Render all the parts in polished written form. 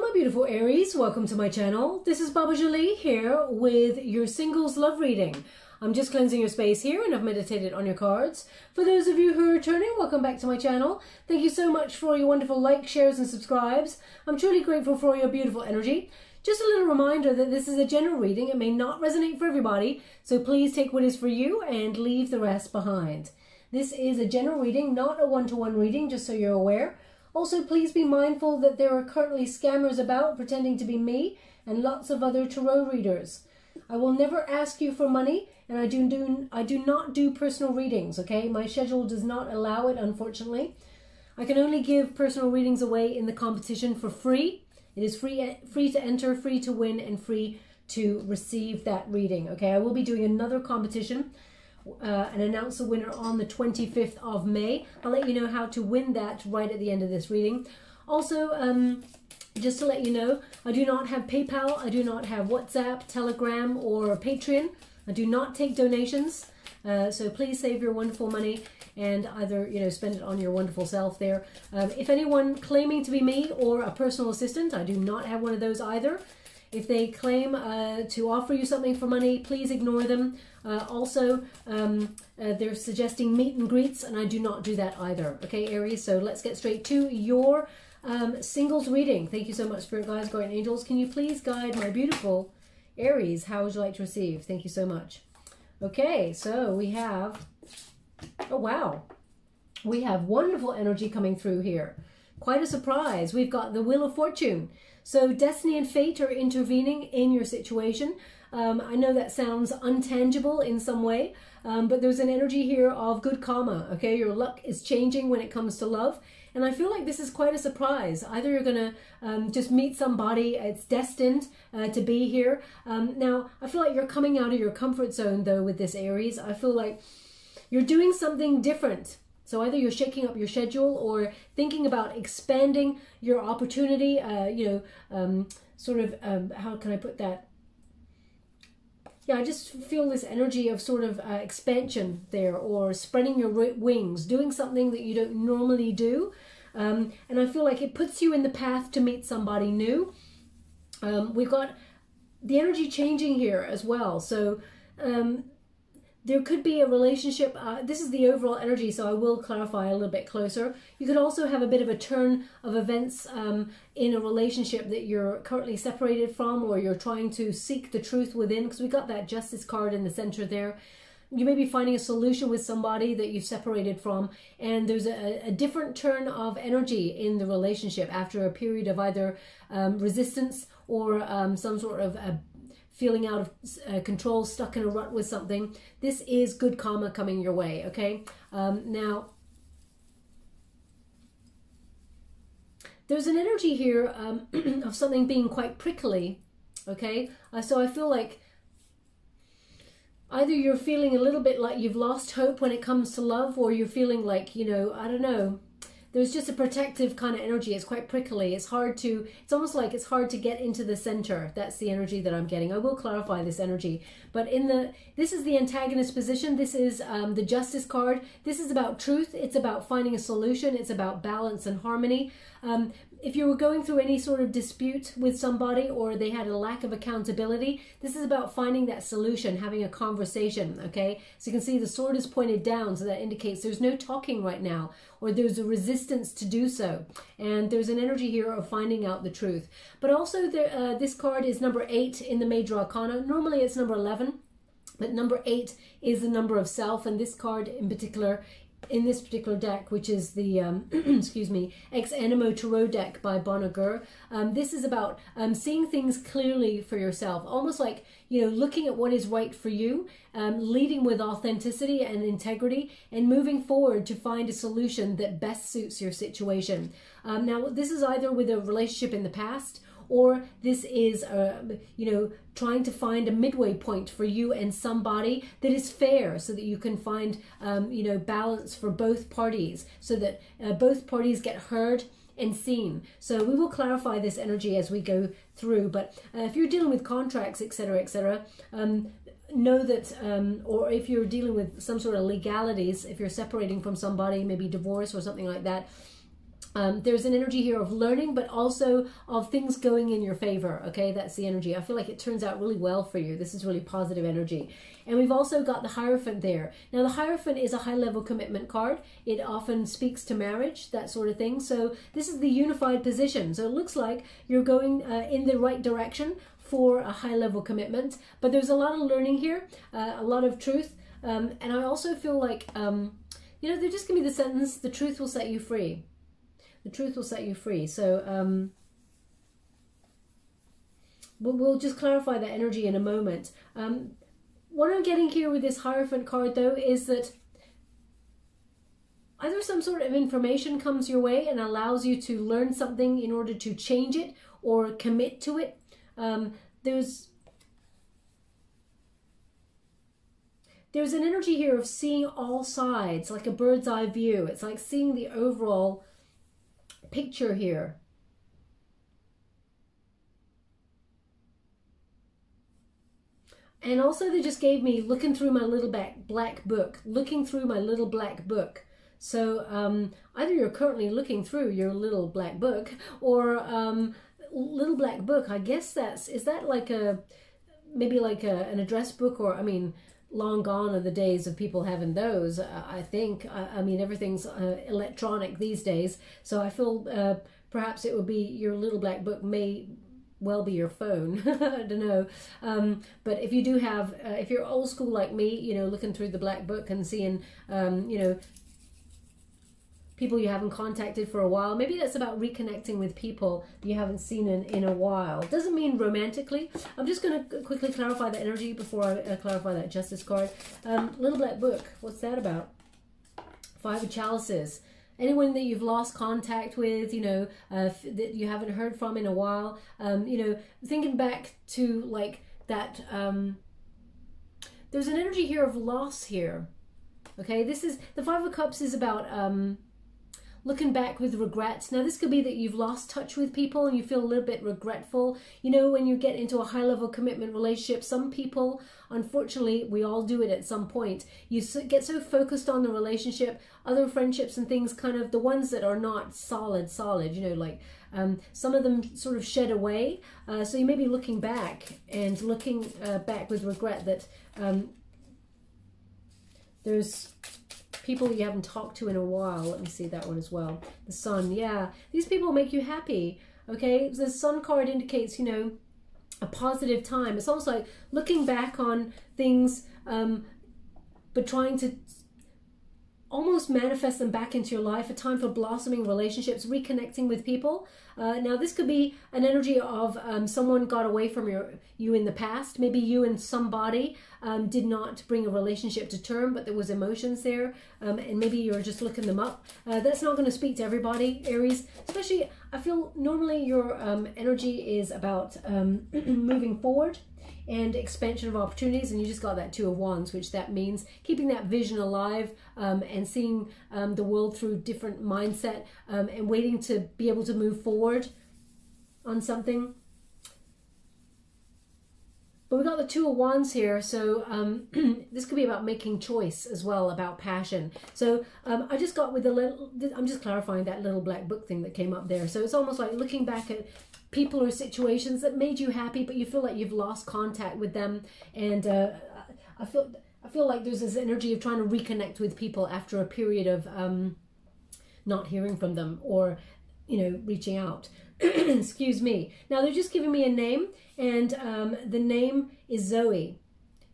Hello beautiful Aries, welcome to my channel. This is Baba Jolie here with your singles love reading. I'm just cleansing your space here and I've meditated on your cards. For those of you who are returning, welcome back to my channel. Thank you so much for your wonderful likes, shares and subscribes. I'm truly grateful for your beautiful energy. Just a little reminder that this is a general reading. It may not resonate for everybody, so please take what is for you and leave the rest behind. This is a general reading, not a one-to-one reading, just so you're aware. Also, please be mindful that there are currently scammers about pretending to be me and lots of other tarot readers. I will never ask you for money, and I do not do personal readings, okay? My schedule does not allow it, unfortunately. I can only give personal readings away in the competition for free. It is free to enter, free to win, and free to receive that reading, okay? I will be doing another competition and announce the winner on the 25th of May. I'll let you know how to win that right at the end of this reading. Also, just to let you know, I do not have PayPal, I do not have WhatsApp, Telegram, or Patreon. I do not take donations, so please save your wonderful money and either, spend it on your wonderful self there. If anyone claiming to be me or a personal assistant, I do not have one of those either. If they claim to offer you something for money, please ignore them. Also, they're suggesting meet and greets, and I do not do that either. Okay, Aries, so let's get straight to your singles reading. Thank you so much, Spirit Guides, Guardian Angels. Can you please guide my beautiful Aries? How would you like to receive? Thank you so much. Okay, so we have, oh wow, we have wonderful energy coming through here. Quite a surprise. We've got the Wheel of Fortune. So destiny and fate are intervening in your situation. I know that sounds untangible in some way, but there's an energy here of good karma, okay? Your luck is changing when it comes to love. And I feel like this is quite a surprise. Either you're going to just meet somebody, it's destined to be here. Now, I feel like you're coming out of your comfort zone, though, with this Aries. I feel like you're doing something different. So either you're shaking up your schedule or thinking about expanding your opportunity, how can I put that? Yeah, I just feel this energy of sort of expansion there, or spreading your wings, doing something that you don't normally do. And I feel like it puts you in the path to meet somebody new. We've got the energy changing here as well. So there could be a relationship. This is the overall energy, so I will clarify a little bit closer. You could also have a bit of a turn of events in a relationship that you're currently separated from, or you're trying to seek the truth within, because we got that Justice card in the center there. You may be finding a solution with somebody that you've separated from, and there's a different turn of energy in the relationship after a period of either resistance or some sort of feeling out of control, stuck in a rut with something. This is good karma coming your way, okay? Now, there's an energy here of something being quite prickly, okay? So I feel like either you're feeling a little bit like you've lost hope when it comes to love, or you're feeling like, I don't know, there's just a protective kind of energy. It's quite prickly. It's almost like it's hard to get into the center. That's the energy that I'm getting. I will clarify this energy. But this is the antagonist position. This is the Justice card. This is about truth. It's about finding a solution. It's about balance and harmony. If you were going through any sort of dispute with somebody, or they had a lack of accountability, this is about finding that solution, having a conversation, okay? So you can see the sword is pointed down, so that indicates there's no talking right now, or there's a resistance to do so. And there's an energy here of finding out the truth. But also, this card is number 8 in the Major Arcana. Normally it's number 11, but number 8 is the number of self, and this card in particular, in this particular deck, which is the excuse me, Ex Animo Tarot deck by Bonnegur. This is about seeing things clearly for yourself, almost like, looking at what is right for you, leading with authenticity and integrity, and moving forward to find a solution that best suits your situation. Now, this is either with a relationship in the past, or this is, trying to find a midway point for you and somebody that is fair, so that you can find, balance for both parties, so that both parties get heard and seen. So we will clarify this energy as we go through. But if you're dealing with contracts, etc., know that, or if you're dealing with some sort of legalities, if you're separating from somebody, maybe divorce or something like that, There's an energy here of learning, but also of things going in your favor. Okay, that's the energy. I feel like it turns out really well for you. This is really positive energy. And we've also got the Hierophant there. Now, the Hierophant is a high-level commitment card. It often speaks to marriage, that sort of thing. So this is the unified position. So it looks like you're going in the right direction for a high-level commitment. But there's a lot of learning here, a lot of truth. And I also feel like, you know, they just give me the sentence, the truth will set you free. The truth will set you free. So we'll just clarify that energy in a moment. What I'm getting here with this Hierophant card, though, is that either some sort of information comes your way and allows you to learn something in order to change it or commit to it. There's an energy here of seeing all sides, like a bird's eye view. It's like seeing the overall picture here. And also they just gave me looking through my little black book, looking through my little black book. So either you're currently looking through your little black book, or little black book, I guess is that like maybe like an address book, or I mean, long gone are the days of people having those, I think. I mean, everything's electronic these days. So I feel perhaps it would be your little black book may well be your phone. I don't know. But if you do have, if you're old school like me, you know, looking through the black book and seeing, you know, people you haven't contacted for a while. Maybe that's about reconnecting with people you haven't seen in a while. Doesn't mean romantically. I'm just going to quickly clarify the energy before I clarify that Justice card. Little black book, what's that about? Five of Chalices. Anyone that you've lost contact with, you know, that you haven't heard from in a while. You know, thinking back to like that, there's an energy here of loss here. Okay, this is, the Five of Cups is about looking back with regrets. Now, this could be that you've lost touch with people and you feel a little bit regretful. You know, when you get into a high-level commitment relationship, some people, unfortunately, we all do it at some point. You get so focused on the relationship, other friendships and things, kind of the ones that are not solid, you know, like some of them sort of shed away. So you may be looking back and looking back with regret that there's people you haven't talked to in a while. Let me see that one as well. The Sun, yeah. These people make you happy, okay? The Sun card indicates, you know, a positive time. It's almost like looking back on things, but trying to almost manifest them back into your life, a time for blossoming relationships, reconnecting with people. Now, this could be an energy of someone got away from you in the past. Maybe you and somebody did not bring a relationship to term, but there was emotions there, and maybe you're just looking them up. That's not going to speak to everybody, Aries. Especially, I feel normally your energy is about moving forward and expansion of opportunities, and you just got that Two of Wands, which that means keeping that vision alive and seeing the world through different mindset and waiting to be able to move forward on something. But we got the Two of Wands here, so this could be about making choice as well, about passion. So I just got with the little, I'm just clarifying that little black book thing that came up there. So it's almost like looking back at people or situations that made you happy, but you feel like you've lost contact with them. And I feel like there's this energy of trying to reconnect with people after a period of not hearing from them, or, you know, reaching out. Excuse me. Now, they're just giving me a name, and the name is Zoe.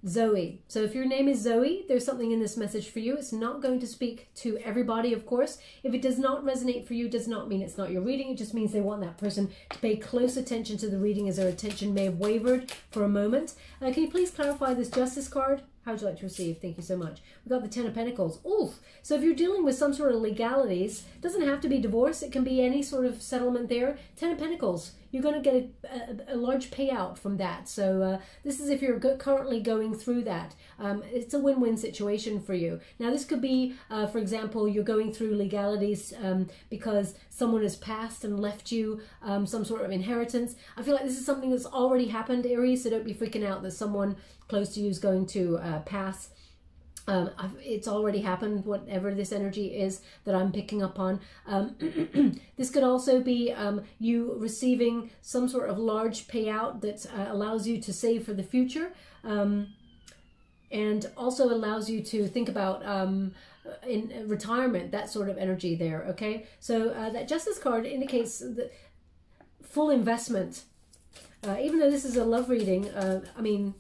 Zoe. So if your name is Zoe, there's something in this message for you. It's not going to speak to everybody, of course. If it does not resonate for you, does not mean it's not your reading. It just means they want that person to pay close attention to the reading, as their attention may have wavered for a moment. Can you please clarify this Justice card? How would you like to receive? Thank you so much. We've got the Ten of Pentacles. Oof. So if you're dealing with some sort of legalities, it doesn't have to be divorce. It can be any sort of settlement there. Ten of Pentacles. You're going to get a large payout from that. So this is if you're currently going through that. It's a win-win situation for you. Now, this could be, for example, you're going through legalities because someone has passed and left you some sort of inheritance. I feel like this is something that's already happened, Aries, so don't be freaking out that someone close to you is going to pass. It's already happened, whatever this energy is that I'm picking up on. This could also be you receiving some sort of large payout that allows you to save for the future, and also allows you to think about in retirement, that sort of energy there, okay? So that Justice card indicates the full investment. Even though this is a love reading, I mean,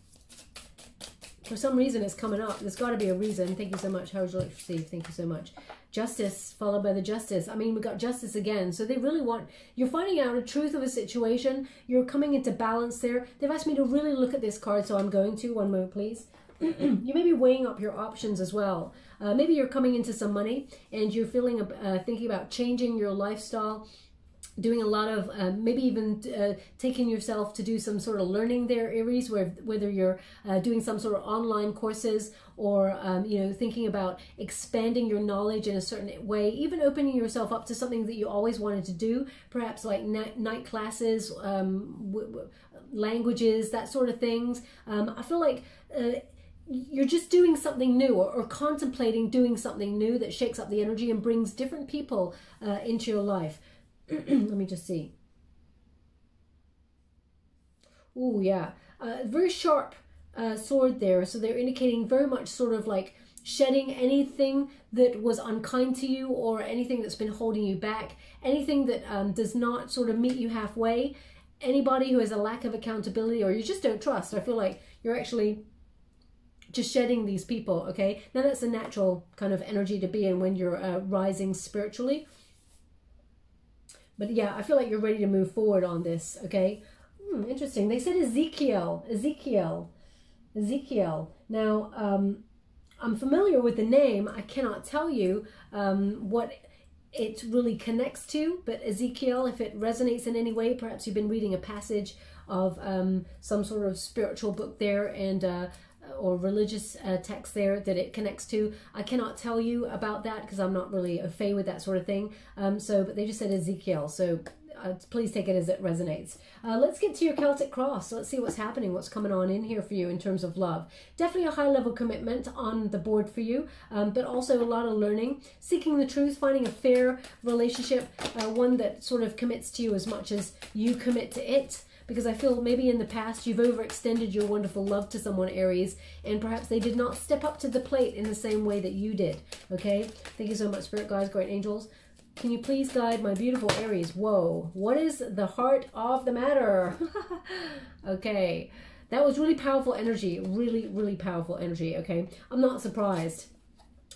for some reason it's coming up. There's got to be a reason. Thank you so much. How would you like to receive? Thank you so much. Justice followed by the Justice. I mean, we got Justice again. So they really want, you're finding out a truth of a situation. You're coming into balance there. They've asked me to really look at this card, so I'm going to. One moment, please. You may be weighing up your options as well. Maybe you're coming into some money and you're feeling, thinking about changing your lifestyle, doing a lot of, maybe even taking yourself to do some sort of learning there, Aries, whether you're doing some sort of online courses or, you know, thinking about expanding your knowledge in a certain way, even opening yourself up to something that you always wanted to do, perhaps like night classes, languages, that sort of things. I feel like you're just doing something new or contemplating doing something new that shakes up the energy and brings different people into your life. Let me just see. Oh, yeah. Very sharp sword there. So they're indicating very much sort of like shedding anything that was unkind to you or anything that's been holding you back, anything that does not sort of meet you halfway, anybody who has a lack of accountability or you just don't trust. I feel like you're actually just shedding these people, okay? Now that's a natural kind of energy to be in when you're rising spiritually. But yeah, I feel like you're ready to move forward on this, okay? Interesting. They said Ezekiel. Now, I'm familiar with the name. I cannot tell you what it really connects to, but Ezekiel, if it resonates in any way, perhaps you've been reading a passage of some sort of spiritual book there and or religious text there that it connects to. I cannot tell you about that because I'm not really au fait with that sort of thing. But they just said Ezekiel, so please take it as it resonates. Let's get to your Celtic cross. Let's see what's happening, what's coming on in here for you in terms of love. Definitely a high level commitment on the board for you, but also a lot of learning, seeking the truth, finding a fair relationship, one that sort of commits to you as much as you commit to it. Because I feel maybe in the past you've overextended your wonderful love to someone, Aries, and perhaps they did not step up to the plate in the same way that you did, okay? Thank you so much, Spirit Guides, Great Angels. Can you please guide my beautiful Aries? Whoa, what is the heart of the matter? Okay, that was really powerful energy, really, really powerful energy, okay? I'm not surprised.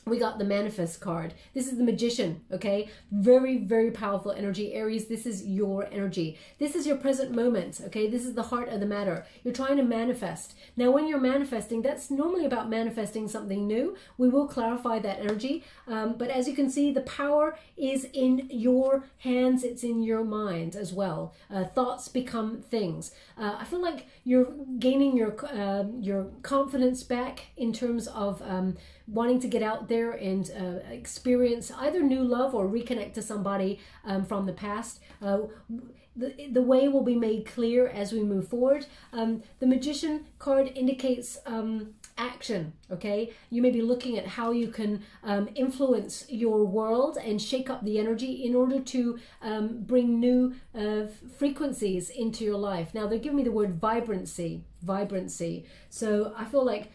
We got the Manifest card. This is the Magician, okay? Very, very powerful energy. Aries, this is your energy. This is your present moment, okay? This is the heart of the matter. You're trying to manifest. Now, when you're manifesting, that's normally about manifesting something new. We will clarify that energy. But as you can see, the power is in your hands. It's in your mind as well. Thoughts become things. I feel like you're gaining your confidence back in terms of wanting to get out there and experience either new love or reconnect to somebody from the past. The way will be made clear as we move forward. The Magician card indicates action, okay? You may be looking at how you can influence your world and shake up the energy in order to bring new frequencies into your life. Now, they're giving me the word vibrancy. So I feel like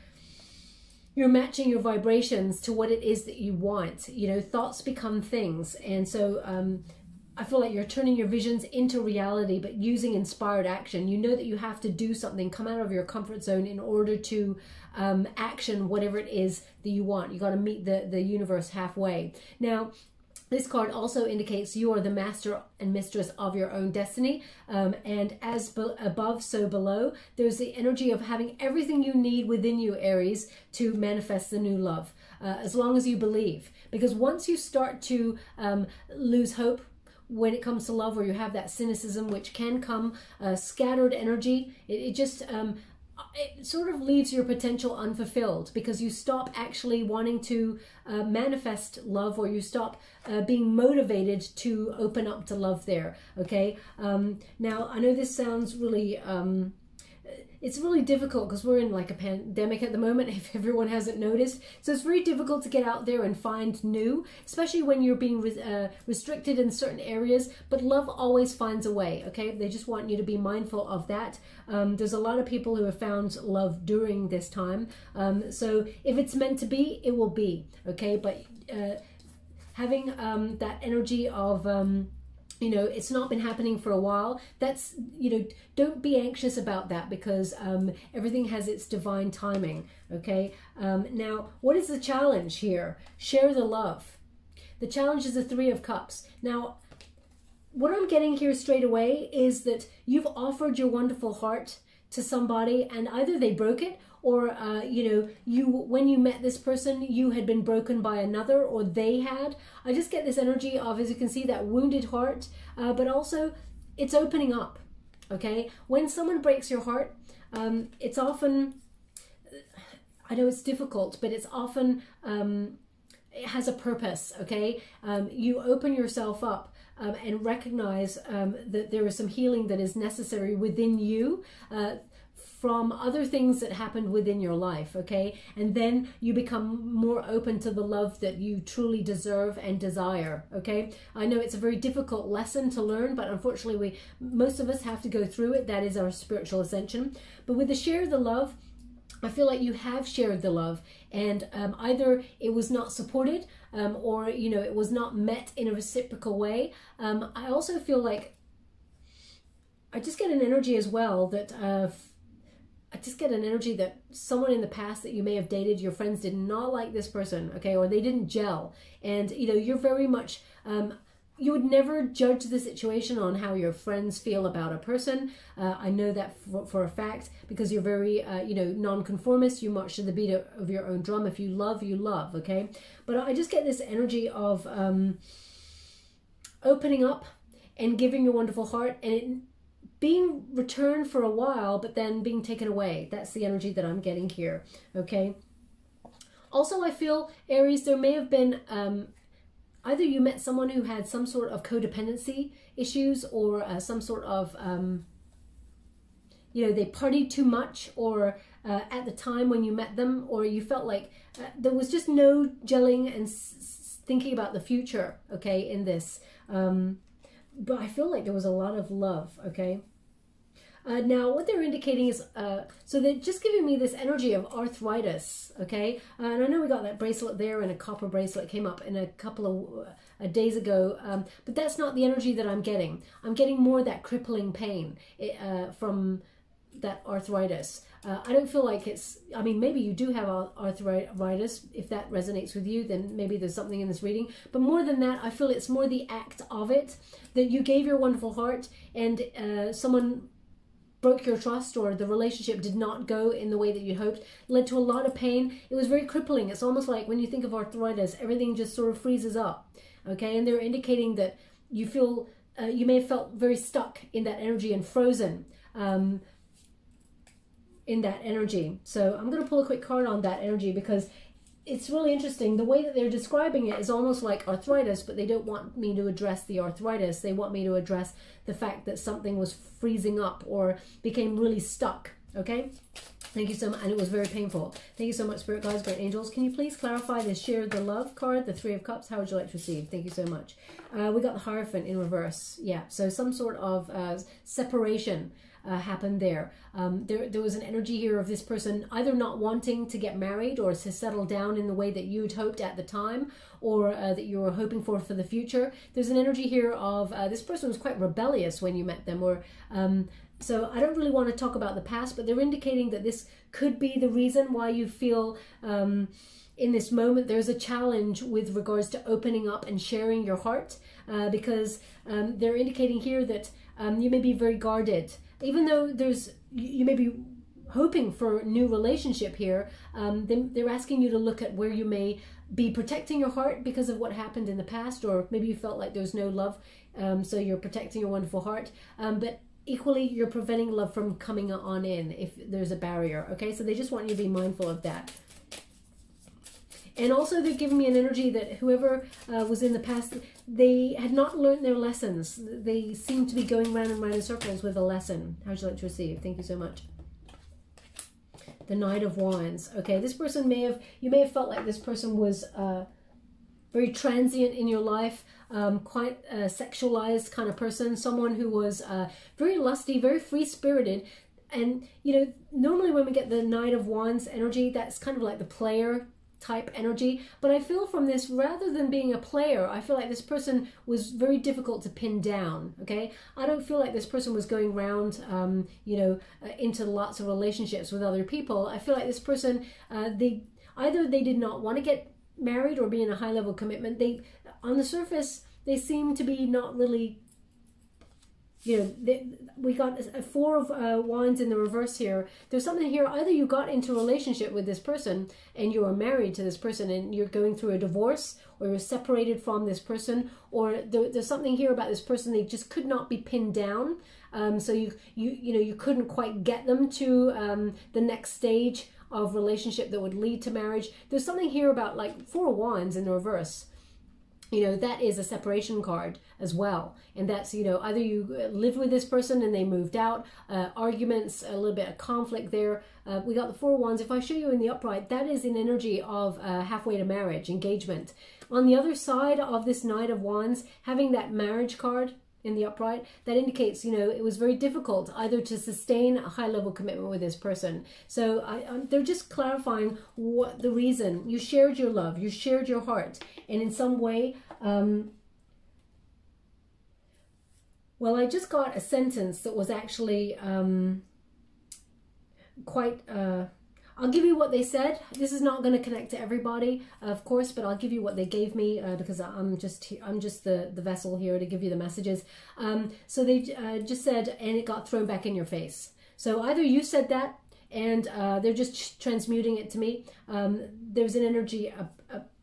you're matching your vibrations to what it is that you want. You know, thoughts become things. And so I feel like you're turning your visions into reality, but using inspired action. You know that you have to do something, come out of your comfort zone in order to action whatever it is that you want. You got to meet the universe halfway. Now, this card also indicates you are the master and mistress of your own destiny. And as above, so below. There's the energy of having everything you need within you, Aries, to manifest the new love. As long as you believe. Because once you start to lose hope when it comes to love, or you have that cynicism, which can come, scattered energy, it sort of leaves your potential unfulfilled because you stop actually wanting to manifest love, or you stop being motivated to open up to love there, okay? Now, I know this sounds really... it's really difficult because we're in like a pandemic at the moment, if everyone hasn't noticed. So it's very difficult to get out there and find new, especially when you're being restricted in certain areas. But love always finds a way, okay? They just want you to be mindful of that. There's a lot of people who have found love during this time. So if it's meant to be, it will be, okay? But having that energy of... you know, it's not been happening for a while. That's, you know, don't be anxious about that, because everything has its divine timing, okay? Now, what is the challenge here? Share the love. The challenge is the Three of Cups. Now, what I'm getting here straight away is that you've offered your wonderful heart to somebody, and either they broke it, or, you know, when you met this person, you had been broken by another, or they had. I just get this energy of, as you can see, that wounded heart, but also it's opening up, okay? When someone breaks your heart, it's often, I know it's difficult, but it's often, it has a purpose, okay? You open yourself up and recognize that there is some healing that is necessary within you, from other things that happened within your life, okay? And then you become more open to the love that you truly deserve and desire, okay? I know it's a very difficult lesson to learn, but unfortunately most of us have to go through it. That is our spiritual ascension. But with the share the love, I feel like you have shared the love, and either it was not supported, or, you know, it was not met in a reciprocal way. I also feel like, I just get an energy as well that, I just get an energy that someone in the past that you may have dated, your friends did not like this person, okay, or they didn't gel. And, you know, you're very much, you would never judge the situation on how your friends feel about a person. I know that for a fact, because you're very, you know, non-conformist. You march to the beat of your own drum. If you love, you love, okay? But I just get this energy of opening up and giving your wonderful heart, and it being returned for a while, but then being taken away. That's the energy that I'm getting here, okay? Also, I feel, Aries, there may have been, either you met someone who had some sort of codependency issues, or some sort of, you know, they partied too much, or at the time when you met them, or you felt like there was just no gelling and thinking about the future, okay, in this. But I feel like there was a lot of love, okay? Now, what they're indicating is, so they're just giving me this energy of arthritis, okay? And I know we got that bracelet there, and a copper bracelet came up in a couple of days ago, but that's not the energy that I'm getting. I'm getting more that crippling pain from that arthritis. I don't feel like it's, I mean, maybe you do have arthritis. If that resonates with you, then maybe there's something in this reading. But more than that, I feel it's more the act of it, that you gave your wonderful heart, and someone broke your trust, or the relationship did not go in the way that you hoped, led to a lot of pain. It was very crippling. It's almost like when you think of arthritis, everything just sort of freezes up, okay? And they're indicating that you feel, you may have felt very stuck in that energy and frozen in that energy. So I'm going to pull a quick card on that energy, because it's really interesting. The way that they're describing it is almost like arthritis, but they don't want me to address the arthritis. They want me to address the fact that something was freezing up or became really stuck, okay? Thank you so much, and it was very painful. Thank you so much, Spirit Guides, Great Angels. Can you please clarify the Share the Love card, the Three of Cups? How would you like to receive? Thank you so much. We got the Hierophant in reverse. Yeah, so some sort of separation happened there. There was an energy here of this person either not wanting to get married or to settle down in the way that you'd hoped at the time, or that you were hoping for the future. There's an energy here of this person was quite rebellious when you met them, or so I don't really want to talk about the past, but they're indicating that this could be the reason why you feel in this moment there's a challenge with regards to opening up and sharing your heart, because they're indicating here that you may be very guarded. Even though you may be hoping for a new relationship here, they're asking you to look at where you may be protecting your heart because of what happened in the past, or maybe you felt like there's no love, so you're protecting your wonderful heart. But equally, you're preventing love from coming on in if there's a barrier, okay? So they just want you to be mindful of that. And also they're giving me an energy that whoever was in the past, they had not learned their lessons. They seem to be going round and round in circles with a lesson. How would you like to receive? Thank you so much. the Knight of Wands. Okay, this person you may have felt like this person was very transient in your life, quite a sexualized kind of person, someone who was very lusty, very free-spirited. And, you know, normally when we get the Knight of Wands energy, that's kind of like the player type energy. But I feel from this, rather than being a player, I feel like this person was very difficult to pin down, okay? I don't feel like this person was going around, you know, into lots of relationships with other people. I feel like this person, either they did not want to get married or be in a high-level commitment. On the surface, they seem to be not really, you know, we got a Four of Wands in the reverse here. There's something here, either you got into a relationship with this person and you are married to this person and you're going through a divorce, or you're separated from this person, or there's something here about this person, they just could not be pinned down. So you know, you couldn't quite get them to the next stage of relationship that would lead to marriage. There's something here about like Four of Wands in the reverse. You know, that is a separation card as well. And that's, you know, either you lived with this person and they moved out, arguments, a little bit of conflict there. We got the Four of Wands. If I show you in the upright, that is an energy of halfway to marriage, engagement. On the other side of this Knight of Wands, having that marriage card in the upright, that indicates, you know, it was very difficult either to sustain a high-level commitment with this person. So they're just clarifying what the reason. You shared your love, you shared your heart, and in some way, well, I just got a sentence that was actually quite... I'll give you what they said. This is not going to connect to everybody, of course, but I'll give you what they gave me because I'm just the vessel here to give you the messages. So they just said, and it got thrown back in your face. So either you said that, and they're just transmuting it to me. There's an energy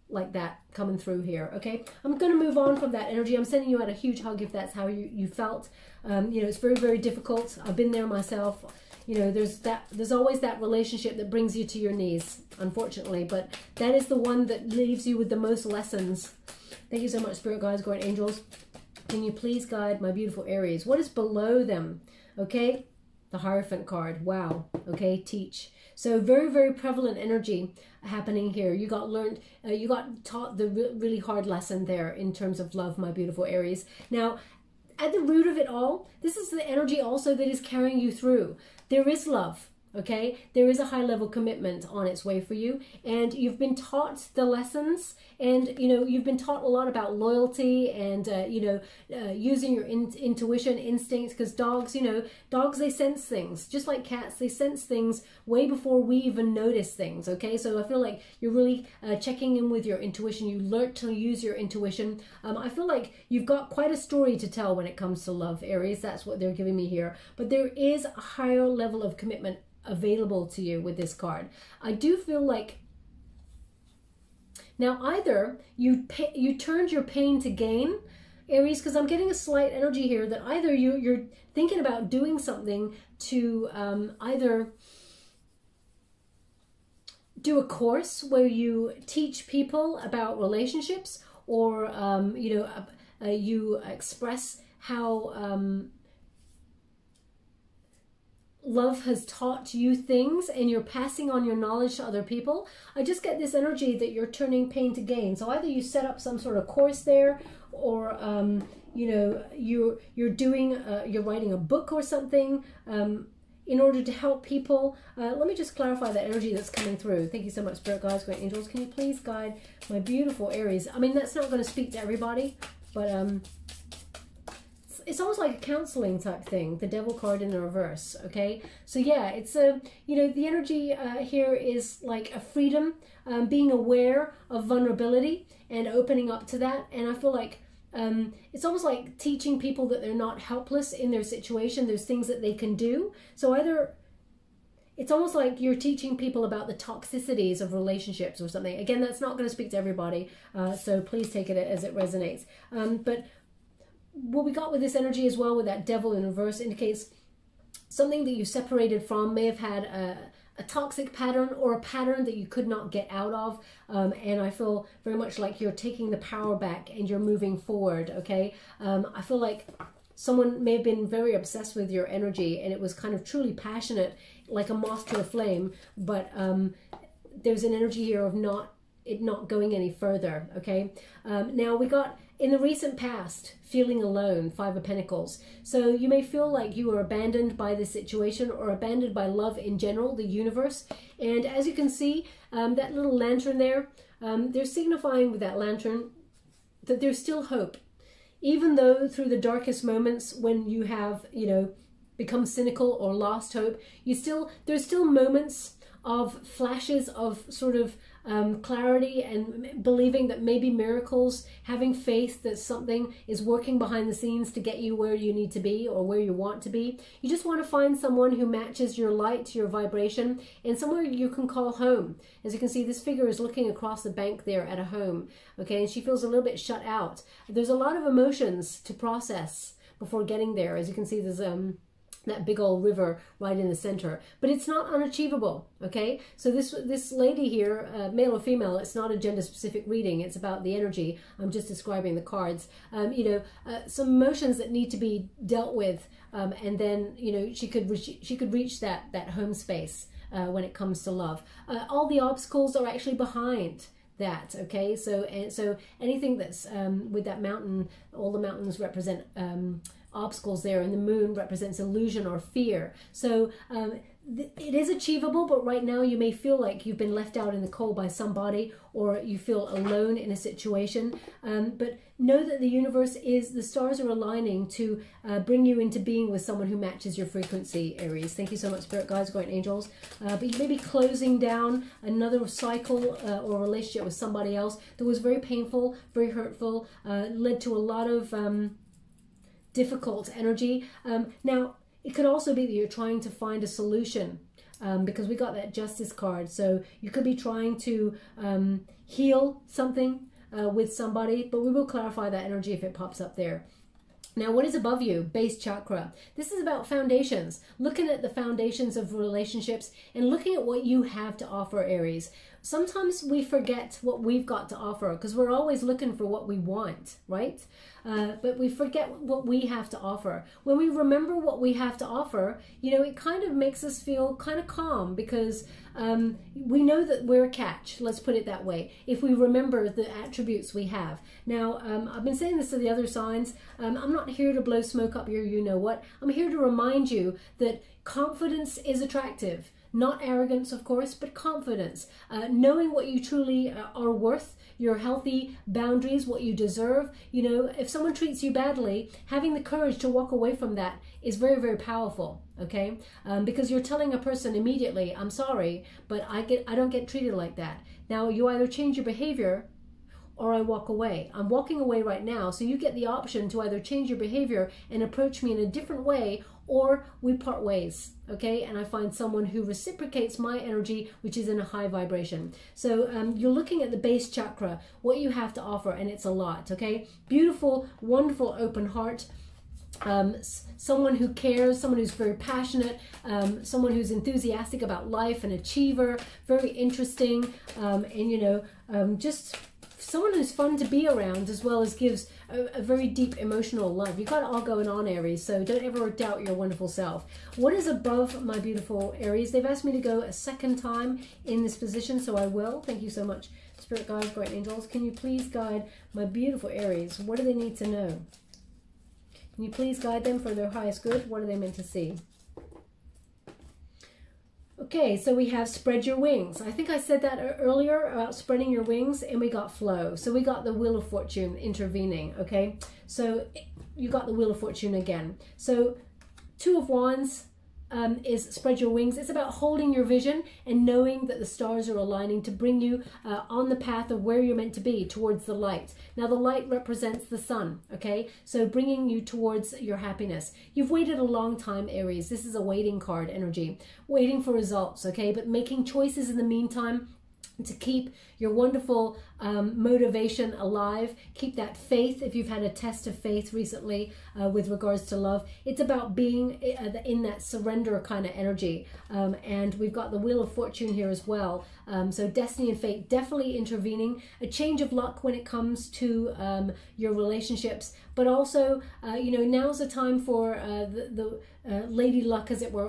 like that coming through here. Okay, I'm going to move on from that energy. I'm sending you out a huge hug if that's how you felt. You know, it's very, very difficult. I've been there myself. You know, there's always that relationship that brings you to your knees, unfortunately, but that is the one that leaves you with the most lessons. Thank you so much, Spirit Guides, Guardian Angels. Can you please guide my beautiful Aries? What is below them? Okay, the Hierophant card. Wow. Okay, teach. So very, very prevalent energy happening here. You got taught the really hard lesson there in terms of love, my beautiful Aries. Now, at the root of it all, this is the energy also that is carrying you through. There is love, okay? There is a high-level commitment on its way for you, and you've been taught the lessons, and, you know, you've been taught a lot about loyalty and, you know, using your intuition, instincts, because dogs, you know, dogs, they sense things. Just like cats, they sense things way before we even notice things, okay? So I feel like you're really checking in with your intuition. You learned to use your intuition. I feel like you've got quite a story to tell when it comes to love, Aries. That's what they're giving me here. But there is a higher level of commitment available to you with this card. I do feel like now either you turned your pain to gain, Aries, because I'm getting a slight energy here that either you're thinking about doing something to either do a course where you teach people about relationships, or you know, you express how love has taught you things and you're passing on your knowledge to other people. I just get this energy that you're turning pain to gain. So either you set up some sort of course there, or you know, you're doing you're writing a book or something in order to help people. Let me just clarify that energy that's coming through. Thank you so much, Spirit Guides, Great Angels. Can you please guide my beautiful Aries? I mean, that's not going to speak to everybody, but it's almost like a counseling type thing, the Devil card in the reverse, okay? So yeah, it's you know, the energy here is like a freedom, being aware of vulnerability and opening up to that. And I feel like it's almost like teaching people that they're not helpless in their situation. There's things that they can do. So either it's almost like you're teaching people about the toxicities of relationships or something. Again, that's not going to speak to everybody, so please take it as it resonates. But what we got with this energy as well, with that Devil in reverse, indicates something that you separated from may have had a toxic pattern, or a pattern that you could not get out of. And I feel very much like you're taking the power back and you're moving forward, okay? I feel like someone may have been very obsessed with your energy, and it was kind of truly passionate, like a moth to a flame, but there's an energy here of not going any further, okay? Now we got, in the recent past, feeling alone, Five of Pentacles. So you may feel like you were abandoned by this situation, or abandoned by love in general, the universe. And as you can see, that little lantern there, they're signifying with that lantern that there's still hope. Even though through the darkest moments when you have, you know, become cynical or lost hope, there's still moments of flashes of sort of clarity and believing that maybe miracles, having faith that something is working behind the scenes to get you where you need to be or where you want to be. You just want to find someone who matches your light, your vibration, and somewhere you can call home. As you can see, this figure is looking across the bank there at a home, okay, and she feels a little bit shut out. There's a lot of emotions to process before getting there. As you can see, there's that big old river right in the center, but it's not unachievable, okay? So this lady here, male or female, it's not a gender specific reading, it's about the energy. I'm just describing the cards. You know, some emotions that need to be dealt with, and then, you know, she could reach that home space when it comes to love. All the obstacles are actually behind that, okay? So anything that's with that mountain, all the mountains represent obstacles there, and the moon represents illusion or fear. So it is achievable, but right now you may feel like you've been left out in the cold by somebody, or you feel alone in a situation. But know that the universe the stars are aligning to bring you into being with someone who matches your frequency, Aries. Thank you so much, Spirit Guides, Guardian Angels. But you may be closing down another cycle or relationship with somebody else that was very painful, very hurtful, led to a lot of difficult energy. Now, it could also be that you're trying to find a solution, because we got that Justice card. So you could be trying to heal something with somebody, but we will clarify that energy if it pops up there. Now, what is above you? Base chakra. This is about foundations, looking at the foundations of relationships and looking at what you have to offer, Aries. Sometimes we forget what we've got to offer because we're always looking for what we want, right? But we forget what we have to offer. When we remember what we have to offer, you know, it kind of makes us feel kind of calm, because we know that we're a catch, let's put it that way, if we remember the attributes we have. Now, I've been saying this to the other signs. I'm not here to blow smoke up your you-know-what. I'm here to remind you that confidence is attractive. Not arrogance, of course, but confidence. Knowing what you truly are worth, your healthy boundaries, what you deserve. You know, if someone treats you badly, having the courage to walk away from that is very, very powerful, okay? Because you're telling a person immediately, I'm sorry, but I don't get treated like that. Now, you either change your behavior or I walk away. I'm walking away right now, so you get the option to either change your behavior and approach me in a different way, or we part ways, okay? And I find someone who reciprocates my energy, which is in a high vibration. So you're looking at the base chakra, what you have to offer, and it's a lot, okay? Beautiful, wonderful, open heart. Someone who cares, someone who's very passionate, someone who's enthusiastic about life, an achiever, very interesting, and, you know, just someone who's fun to be around, as well as gives a very deep emotional love. You've got it all going on, Aries, so don't ever doubt your wonderful self. What is above my beautiful Aries? They've asked me to go a second time in this position, so I will. Thank you so much, Spirit Guides, Guardian Angels. Can you please guide my beautiful Aries? What do they need to know? Can you please guide them for their highest good? What are they meant to see? Okay, so we have spread your wings. I think I said that earlier about spreading your wings, and we got flow. So we got the Wheel of Fortune intervening, okay? So you got the Wheel of Fortune again. So Two of Wands is spread your wings. It's about holding your vision and knowing that the stars are aligning to bring you on the path of where you're meant to be, towards the light. Now, the light represents the sun, okay? So bringing you towards your happiness. You've waited a long time, Aries. This is a waiting card energy, waiting for results, okay? But making choices in the meantime to keep your wonderful motivation alive, keep that faith. If you've had a test of faith recently with regards to love, it's about being in that surrender kind of energy. And we've got the Wheel of Fortune here as well. So destiny and fate definitely intervening, a change of luck when it comes to your relationships, but also, you know, now's the time for the lady luck, as it were,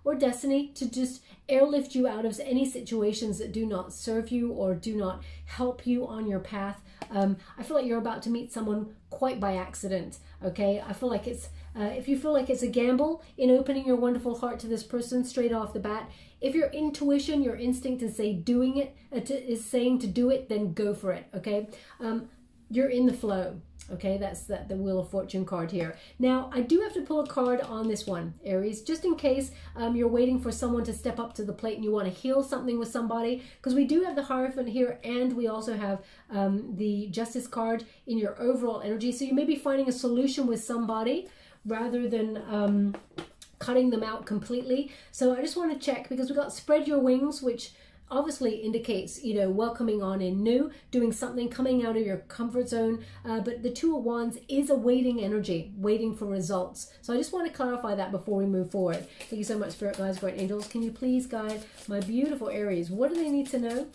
or destiny to just airlift you out of any situations that do not serve you or do not help you on your path. I feel like you're about to meet someone quite by accident, okay? I feel like it's, if you feel like it's a gamble in opening your wonderful heart to this person straight off the bat, if your intuition, your instinct is saying to do it, then go for it, okay? You're in the flow. Okay, that's the Wheel of Fortune card here. Now, I do have to pull a card on this one, Aries, just in case you're waiting for someone to step up to the plate and you want to heal something with somebody, because we do have the Hierophant here, and we also have the Justice card in your overall energy. So you may be finding a solution with somebody rather than cutting them out completely. So I just want to check, because we've got Spread Your Wings, which obviously indicates, you know, welcoming on in new, doing something, coming out of your comfort zone. But the Two of Wands is a waiting energy, waiting for results. So I just want to clarify that before we move forward. Thank you so much, Spirit Guides, Great Angels. Can you please guide my beautiful Aries? What do they need to know?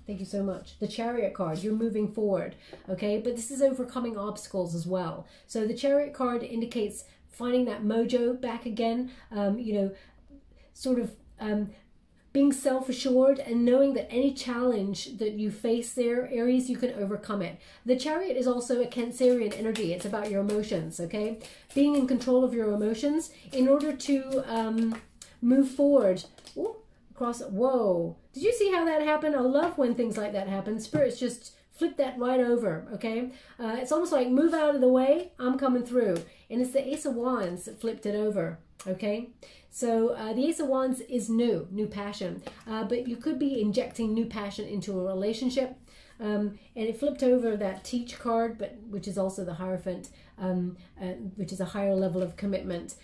Thank you so much. The Chariot card, you're moving forward, okay? But this is overcoming obstacles as well. So the Chariot card indicates finding that mojo back again, you know, sort of being self-assured and knowing that any challenge that you face there, Aries, you can overcome it. The Chariot is also a Cancerian energy. It's about your emotions, okay? Being in control of your emotions in order to move forward. Ooh, across, whoa. Did you see how that happened? I love when things like that happen. Spirits just flip that right over, okay? It's almost like, move out of the way, I'm coming through. And it's the Ace of Wands that flipped it over, okay? So the Ace of Wands is new passion, but you could be injecting new passion into a relationship. And it flipped over that Teach card, but which is also the Hierophant, which is a higher level of commitment.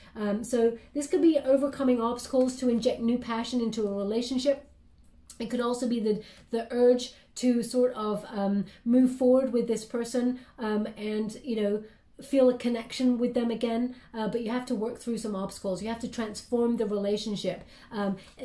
So this could be overcoming obstacles to inject new passion into a relationship. It could also be the urge to sort of move forward with this person and, you know, feel a connection with them again, but you have to work through some obstacles. You have to transform the relationship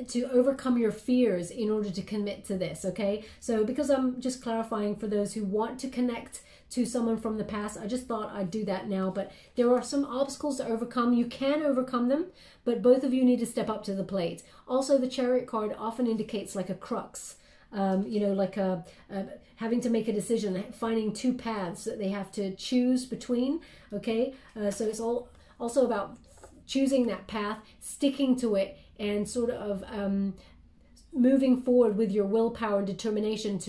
to overcome your fears in order to commit to this, okay? So because I'm just clarifying for those who want to connect to someone from the past, I just thought I'd do that now, but there are some obstacles to overcome. You can overcome them, but both of you need to step up to the plate. Also, the Chariot card often indicates like a crux, you know, like having to make a decision, finding two paths that they have to choose between, okay? So it's also about choosing that path, sticking to it, and sort of moving forward with your willpower and determination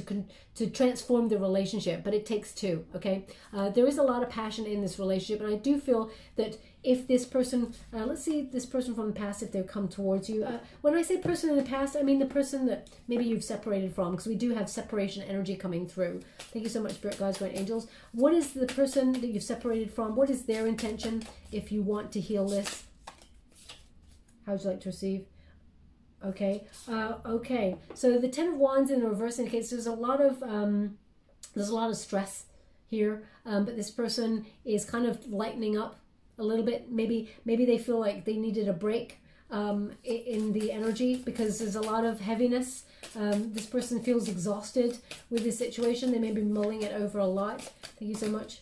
to transform the relationship. But it takes two, okay? There is a lot of passion in this relationship, and I do feel that if this person, let's see this person from the past, if they've come towards you. When I say person in the past, I mean the person that maybe you've separated from, because we do have separation energy coming through. Thank you so much, Spirit Guides, Great Angels. What is the person that you've separated from? What is their intention if you want to heal this? How would you like to receive? Okay, okay. So the Ten of Wands in the reverse indicates there's a lot of stress here, but this person is kind of lightening up a little bit. Maybe they feel like they needed a break in the energy because there's a lot of heaviness. This person feels exhausted with this situation. They may be mulling it over a lot. Thank you so much.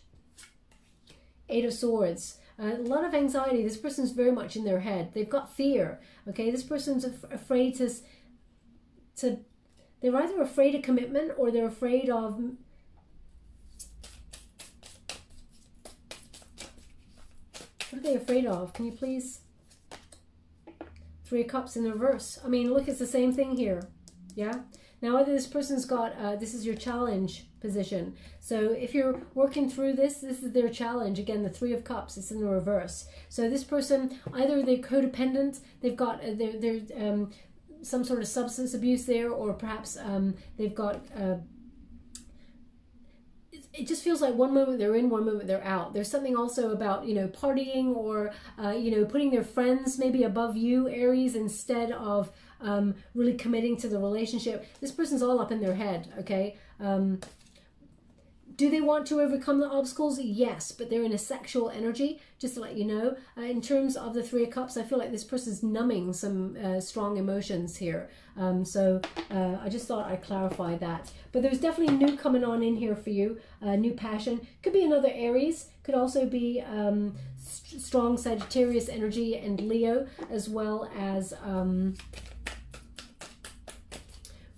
Eight of Swords. A lot of anxiety. This person's very much in their head. They've got fear. Okay, this person's afraid to. They're either afraid of commitment or they're afraid of. What are they afraid of? Can you please? Three of Cups in the reverse. I mean, look, it's the same thing here. Yeah. Now, either this person's got, this is your challenge position. So if you're working through this is their challenge. Again, the Three of Cups, it's in the reverse. So this person, either they're codependent, they've got, they're some sort of substance abuse there, or perhaps they've got, it just feels like one moment they're in, one moment they're out. There's something also about, you know, partying or, you know, putting their friends maybe above you, Aries, instead of really committing to the relationship. This person's all up in their head, okay? Do they want to overcome the obstacles? Yes, but they're in a sexual energy, just to let you know. In terms of the Three of Cups, I feel like this person's numbing some strong emotions here. So I just thought I'd clarify that. But there's definitely new coming on in here for you, new passion. Could be another Aries, could also be strong Sagittarius energy and Leo, as well as...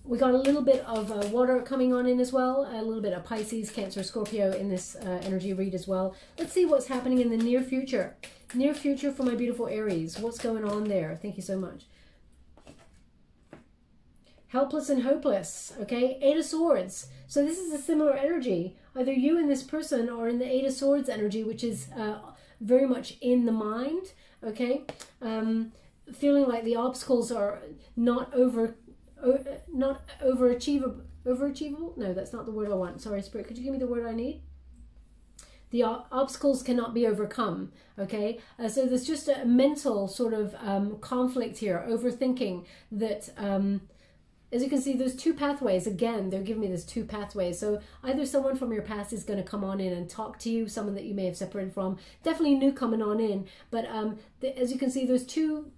we got a little bit of water coming on in as well, a little bit of Pisces, Cancer, Scorpio in this energy read as well. Let's see what's happening in the near future. Near future for my beautiful Aries. What's going on there? Thank you so much. Helpless and hopeless, okay? Eight of Swords. So this is a similar energy. Either you and this person are in the Eight of Swords energy, which is very much in the mind, okay? Feeling like the obstacles are not overachievable. No, that's not the word I want. Sorry, Spirit, could you give me the word I need? The obstacles cannot be overcome, okay? So there's just a mental sort of conflict here, overthinking that, as you can see, there's two pathways. Again, they're giving me this two pathways. So either someone from your past is going to come on in and talk to you, someone that you may have separated from. Definitely new coming on in. But as you can see, there's two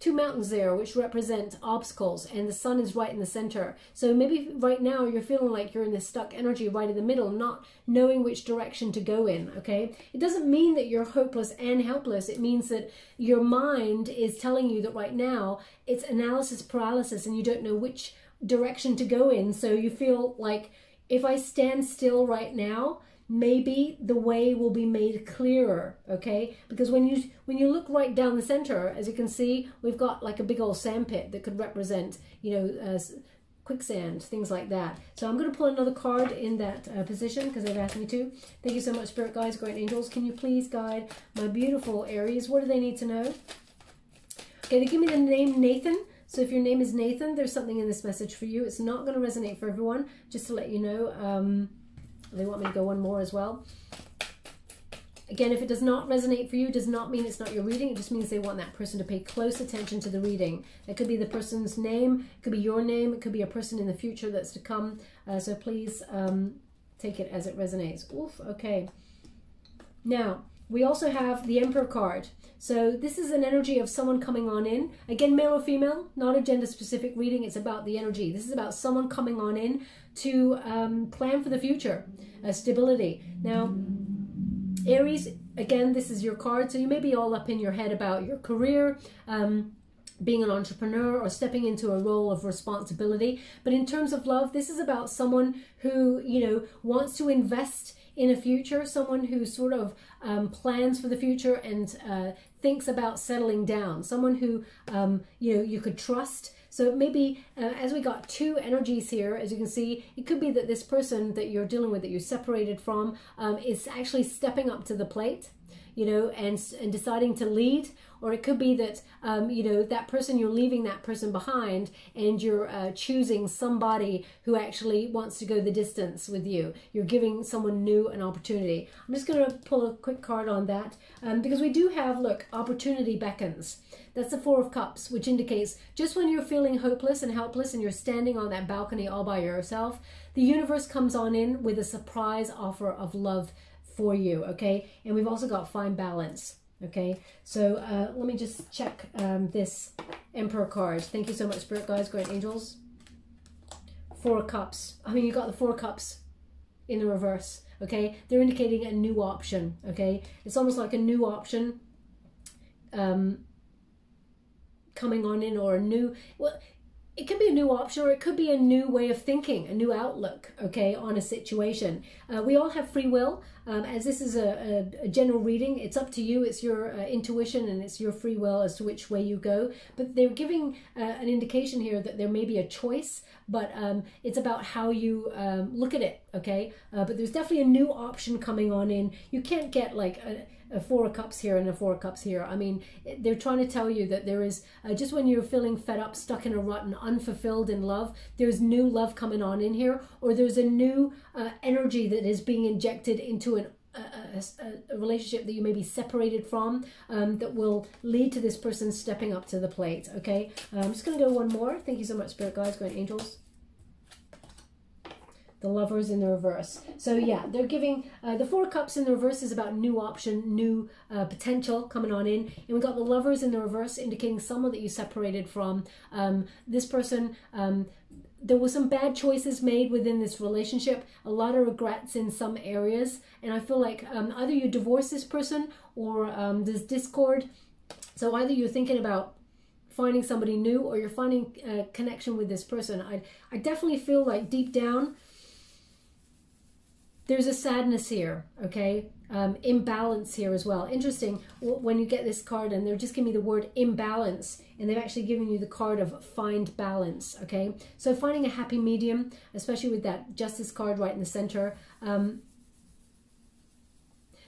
mountains there which represent obstacles, and the sun is right in the center. So maybe right now you're feeling like you're in this stuck energy right in the middle, not knowing which direction to go in, okay? It doesn't mean that you're hopeless and helpless. It means that your mind is telling you that right now it's analysis paralysis and you don't know which direction to go in. So you feel like, if I stand still right now, maybe the way will be made clearer, okay? Because when you look right down the center, as you can see, we've got like a big old sandpit that could represent, you know, quicksand, things like that. So I'm going to pull another card in that position because they've asked me to. Thank you so much, Spirit Guides, Great Angels. Can you please guide my beautiful Aries? What do they need to know? Okay, they give me the name Nathan. So if your name is Nathan, there's something in this message for you. It's not going to resonate for everyone, just to let you know. They want me to go one more as well. Again, if it does not resonate for you, does not mean it's not your reading. It just means they want that person to pay close attention to the reading. It could be the person's name, it could be your name, it could be a person in the future that's to come. So please take it as it resonates. Oof, okay. Now, we also have the Emperor card. So this is an energy of someone coming on in. Again, male or female, not a gender-specific reading. It's about the energy. This is about someone coming on in to plan for the future, stability. Now, Aries, again, this is your card. So you may be all up in your head about your career, being an entrepreneur or stepping into a role of responsibility. But in terms of love, this is about someone who, you know, wants to invest in a future, someone who sort of plans for the future and thinks about settling down, someone who, you know, you could trust. So maybe as we got two energies here, as you can see, it could be that this person that you're dealing with, that you're separated from, is actually stepping up to the plate, you know, and deciding to lead. Or it could be that, you know, that person, you're leaving that person behind and you're choosing somebody who actually wants to go the distance with you. You're giving someone new an opportunity. I'm just going to pull a quick card on that because we do have, look, opportunity beckons. That's the Four of Cups, which indicates just when you're feeling hopeless and helpless and you're standing on that balcony all by yourself, the universe comes on in with a surprise offer of love for you, okay? And we've also got fine balance. Okay, so let me just check this Emperor card. Thank you so much, Spirit Guides, Great Angels. Four of Cups. I mean, you got the Four of Cups in the reverse, okay? They're indicating a new option, okay? It's almost like a new option coming on in, or a new... Well, it could be a new option, or it could be a new way of thinking, a new outlook, okay, on a situation. We all have free will. as this is a general reading, it's up to you. It's your intuition and it's your free will as to which way you go. But they're giving an indication here that there may be a choice, but it's about how you look at it, okay? But there's definitely a new option coming on in. You can't get like a Four of Cups here and a Four of Cups here. I mean, they're trying to tell you that there is, just when you're feeling fed up, stuck in a rut and unfulfilled in love, there's new love coming on in here, or there's a new energy that is being injected into a relationship that you may be separated from, that will lead to this person stepping up to the plate, okay? I'm just going to go one more. Thank you so much, Spirit Guides, Guardian Angels. The Lovers in the reverse. So yeah, they're giving the Four of Cups in the reverse is about new option, new potential coming on in. And we got the Lovers in the reverse indicating someone that you separated from. This person, there were some bad choices made within this relationship, a lot of regrets in some areas. And I feel like either you divorce this person or there's discord. So either you're thinking about finding somebody new or you're finding a connection with this person. I definitely feel like deep down, there's a sadness here, okay? Imbalance here as well. Interesting when you get this card and they're just giving me the word imbalance and they've actually given you the card of find balance, okay? So finding a happy medium, especially with that Justice card right in the center.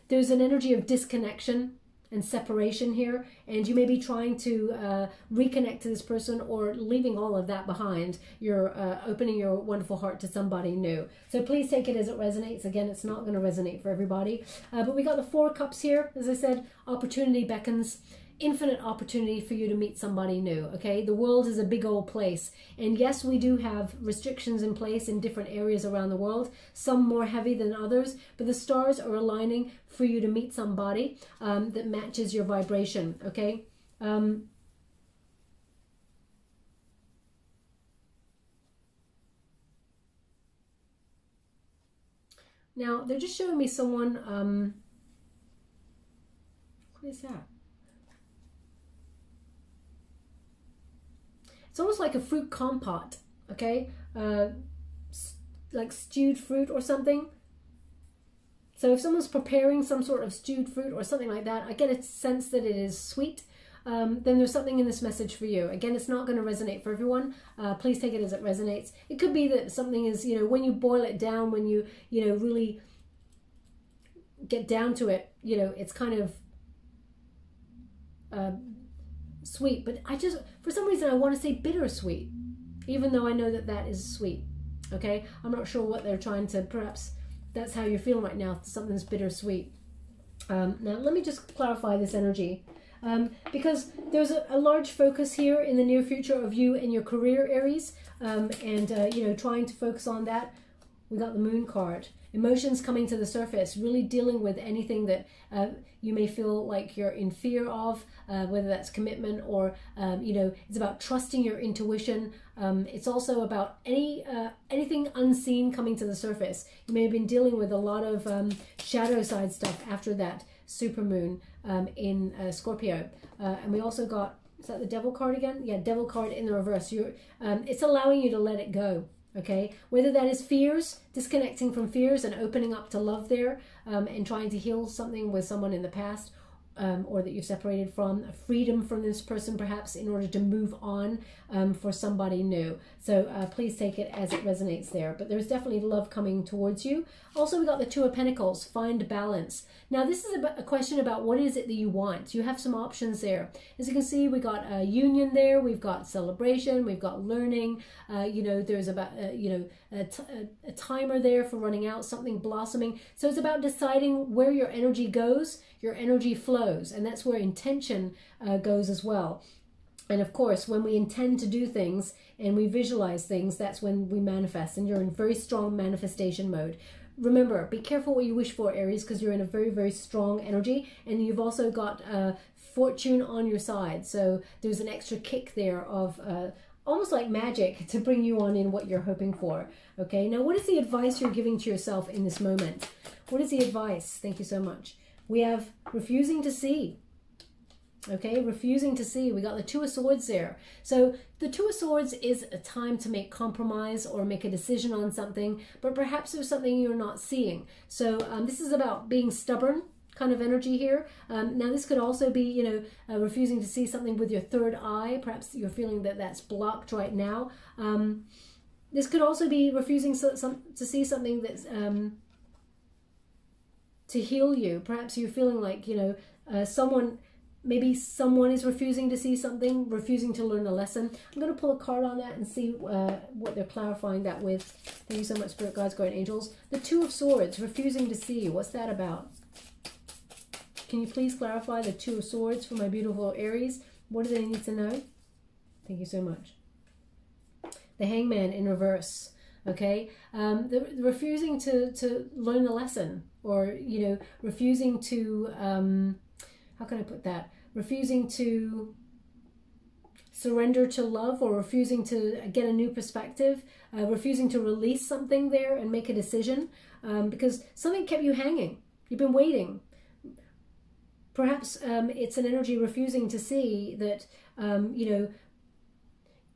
There's an energy of disconnection and separation here, and you may be trying to reconnect to this person or leaving all of that behind. You're opening your wonderful heart to somebody new. So please take it as it resonates. Again, it's not going to resonate for everybody. But we got the Four of Cups here. As I said, opportunity beckons. Infinite opportunity for you to meet somebody new, okay? The world is a big old place. And yes, we do have restrictions in place in different areas around the world, some more heavy than others, but the stars are aligning for you to meet somebody that matches your vibration, okay? Now, they're just showing me someone, what is that? It's almost like a fruit compote, okay? Like stewed fruit or something. So if someone's preparing some sort of stewed fruit or something like that, I get a sense that it is sweet. Then there's something in this message for you. Again, it's not going to resonate for everyone. Please take it as it resonates. It could be that something is, you know, when you boil it down, when you know, really get down to it, you know, it's kind of sweet, but I just, for some reason, I want to say bittersweet, even though I know that that is sweet, okay? I'm not sure what they're trying to, perhaps that's how you're feeling right now, something's bittersweet. Now, let me just clarify this energy, because there's a large focus here in the near future of you and your career, Aries, and, you know, trying to focus on that. We got the Moon card. Emotions coming to the surface, really dealing with anything that you may feel like you're in fear of, whether that's commitment or, you know, it's about trusting your intuition. It's also about anything unseen coming to the surface. You may have been dealing with a lot of shadow side stuff after that supermoon in Scorpio. And we also got, is that the Devil card again? Yeah, Devil card in the reverse. It's allowing you to let it go. Okay, whether that is fears, disconnecting from fears and opening up to love there, and trying to heal something with someone in the past, or that you're separated from, a freedom from this person perhaps in order to move on for somebody new. So please take it as it resonates there. But there's definitely love coming towards you. Also, we got the Two of Pentacles, find balance. Now, this is a question about what is it that you want. You have some options there. As you can see, we got a union there. We've got celebration. We've got learning. You know, there's about, you know, a timer there for running out, something blossoming. So it's about deciding where your energy goes, your energy flows. And that's where intention goes as well. And of course, when we intend to do things and we visualize things, that's when we manifest. And you're in very strong manifestation mode. Remember, be careful what you wish for, Aries, because you're in a very, very strong energy. And you've also got fortune on your side. So there's an extra kick there of almost like magic to bring you on in what you're hoping for. Okay, now what is the advice you're giving to yourself in this moment? What is the advice? Thank you so much. We have refusing to see. Okay, refusing to see. We got the Two of Swords there. So the Two of Swords is a time to make compromise or make a decision on something, but perhaps there's something you're not seeing. So this is about being stubborn kind of energy here. Now this could also be, you know, refusing to see something with your third eye. Perhaps you're feeling that that's blocked right now. This could also be refusing to see something that's to heal you. Perhaps you're feeling like, you know, maybe someone is refusing to see something, refusing to learn a lesson. I'm going to pull a card on that and see what they're clarifying that with. Thank you so much, Spirit Guides, Guardian Angels. The Two of Swords, refusing to see. What's that about? Can you please clarify the Two of Swords for my beautiful Aries? What do they need to know? Thank you so much. The Hangman in reverse. Okay, the refusing to learn a lesson, or, you know, refusing to how can I put that? Refusing to surrender to love, or refusing to get a new perspective, refusing to release something there and make a decision, because something kept you hanging. You've been waiting. Perhaps it's an energy refusing to see that, you know,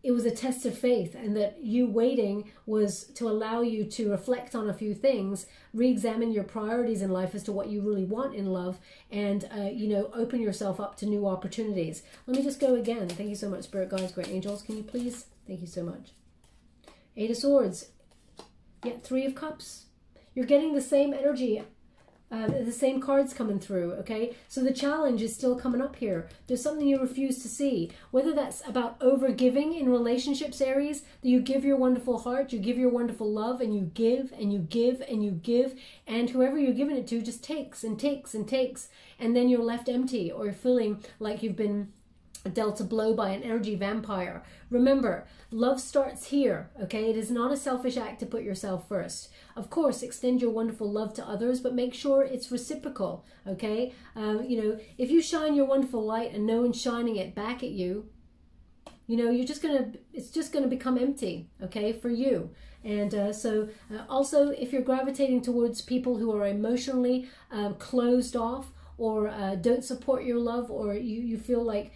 it was a test of faith, and that you waiting was to allow you to reflect on a few things, re-examine your priorities in life as to what you really want in love, and, you know, open yourself up to new opportunities. Let me just go again. Thank you so much, Spirit Guides, Great Angels. Can you please? Thank you so much. Eight of Swords. Yeah, Three of Cups. You're getting the same energy. The same cards coming through, okay? So the challenge is still coming up here. There's something you refuse to see. Whether that's about over-giving in relationships, Aries, that you give your wonderful heart, you give your wonderful love, and you give, and you give, and you give, and whoever you're giving it to just takes and takes and takes, and then you're left empty, or you're feeling like you've been dealt a blow by an energy vampire. Remember, love starts here, okay? It is not a selfish act to put yourself first. Of course, extend your wonderful love to others, but make sure it's reciprocal, okay? You know, if you shine your wonderful light and no one's shining it back at you, you know, it's just gonna become empty, okay, for you. And also, if you're gravitating towards people who are emotionally closed off, or don't support your love, or you feel like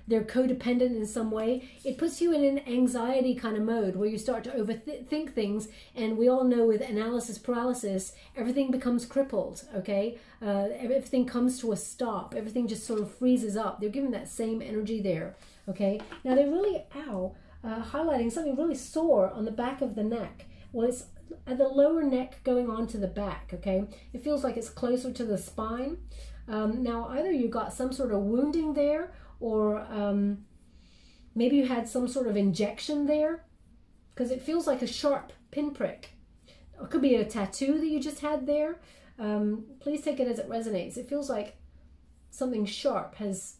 they're codependent in some way, it puts you in an anxiety kind of mode where you start to overthink things, and we all know with analysis paralysis, everything becomes crippled, okay? Everything comes to a stop. Everything just sort of freezes up. They're giving that same energy there, okay? Now they're really, highlighting something really sore on the back of the neck. Well, it's at the lower neck going on to the back, okay? It feels like it's closer to the spine. Now, either you got some sort of wounding there, or maybe you had some sort of injection there, because it feels like a sharp pinprick. Or it could be a tattoo that you just had there. Please take it as it resonates. It feels like something sharp has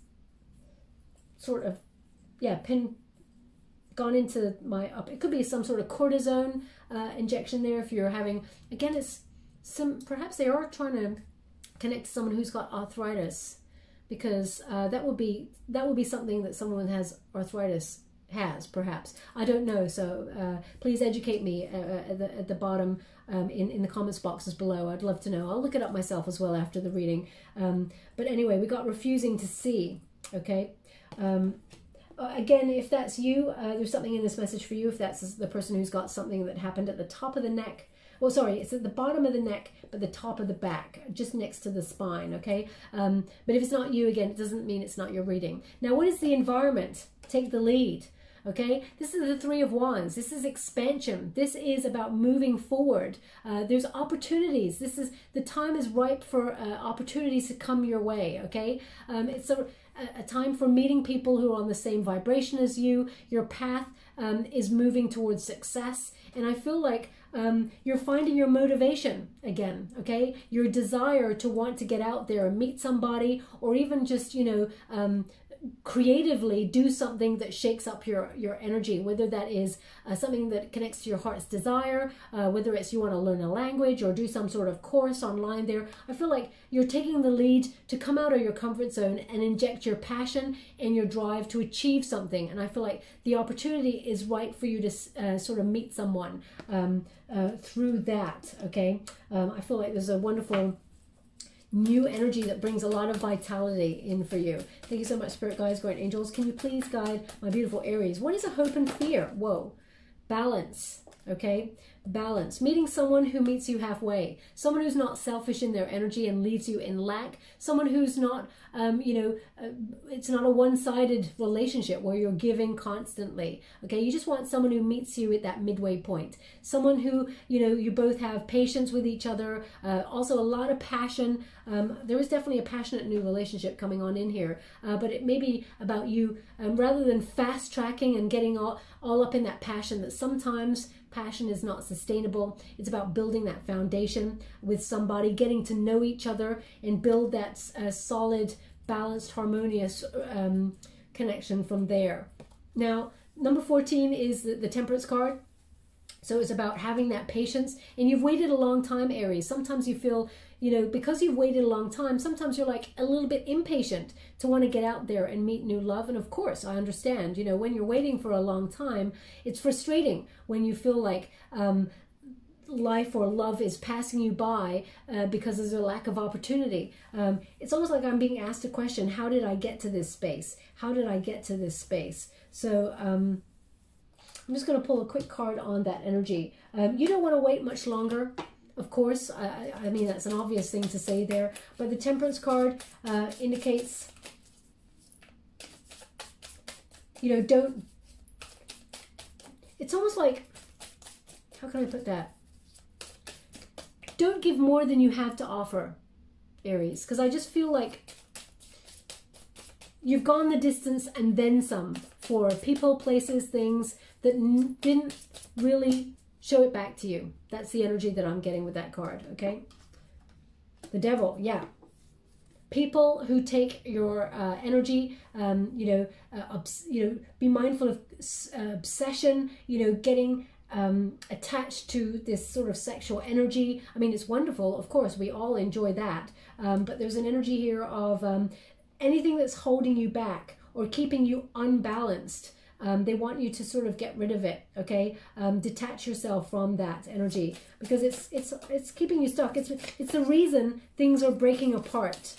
sort of, yeah, gone into my up. It could be some sort of cortisone injection there. If you're having, again, it's perhaps they are trying to connect to someone who's got arthritis, because that would be something that someone who has arthritis has, perhaps. I don't know, so please educate me at the bottom in the comments boxes below. I'd love to know. I'll look it up myself as well after the reading. But anyway, we got refusing to see, okay? Again, if that's you, there's something in this message for you. If that's the person who's got something that happened at the top of the neck, well, sorry, it's at the bottom of the neck, but the top of the back, just next to the spine, okay? But if it's not you, again, it doesn't mean it's not your reading. Now, what is the environment? Take the lead, okay? This is the Three of Wands. This is expansion. This is about moving forward. There's opportunities. The time is ripe for opportunities to come your way, okay? It's a time for meeting people who are on the same vibration as you. Your path is moving towards success. And I feel like you're finding your motivation again, okay? Your desire to want to get out there and meet somebody, or even just, you know, creatively do something that shakes up your energy, whether that is something that connects to your heart's desire, whether it's you want to learn a language or do some sort of course online there. I feel like you're taking the lead to come out of your comfort zone and inject your passion and your drive to achieve something. And I feel like the opportunity is right for you to sort of meet someone through that, okay? I feel like there's a wonderful, new energy that brings a lot of vitality in for you. Thank you so much, Spirit Guides, Guardian Angels. Can you please guide my beautiful Aries? What is a hope and fear? Whoa. Balance, okay? Balance. Meeting someone who meets you halfway. Someone who's not selfish in their energy and leaves you in lack. Someone who's not, it's not a one-sided relationship where you're giving constantly, okay? You just want someone who meets you at that midway point. Someone who, you both have patience with each other, also a lot of passion. There is definitely a passionate new relationship coming on in here, but it may be about you, rather than fast-tracking and getting all up in that passion, that sometimes passion is not sustainable. It's about building that foundation with somebody, getting to know each other and build that solid, balanced, harmonious connection from there. Now, number 14 is the Temperance card. So it's about having that patience, and you've waited a long time, Aries. Sometimes you feel, because you've waited a long time, sometimes you're like a little bit impatient to want to get out there and meet new love. And of course, I understand, when you're waiting for a long time, it's frustrating when you feel like life or love is passing you by because there's a lack of opportunity. It's almost like I'm being asked a question: how did I get to this space? How did I get to this space? So I'm just going to pull a quick card on that energy. You don't want to wait much longer. Of course, I mean, that's an obvious thing to say there. But the Temperance card indicates, don't... It's almost like, how can I put that? Don't give more than you have to offer, Aries. Because I just feel like you've gone the distance and then some for people, places, things that didn't really show it back to you. That's the energy that I'm getting with that card, okay? The Devil, yeah. People who take your energy, be mindful of obsession, getting attached to this sort of sexual energy. I mean, it's wonderful. Of course, we all enjoy that. But there's an energy here of anything that's holding you back or keeping you unbalanced. They want you to sort of get rid of it, okay? Detach yourself from that energy, because it's keeping you stuck. It's the reason things are breaking apart.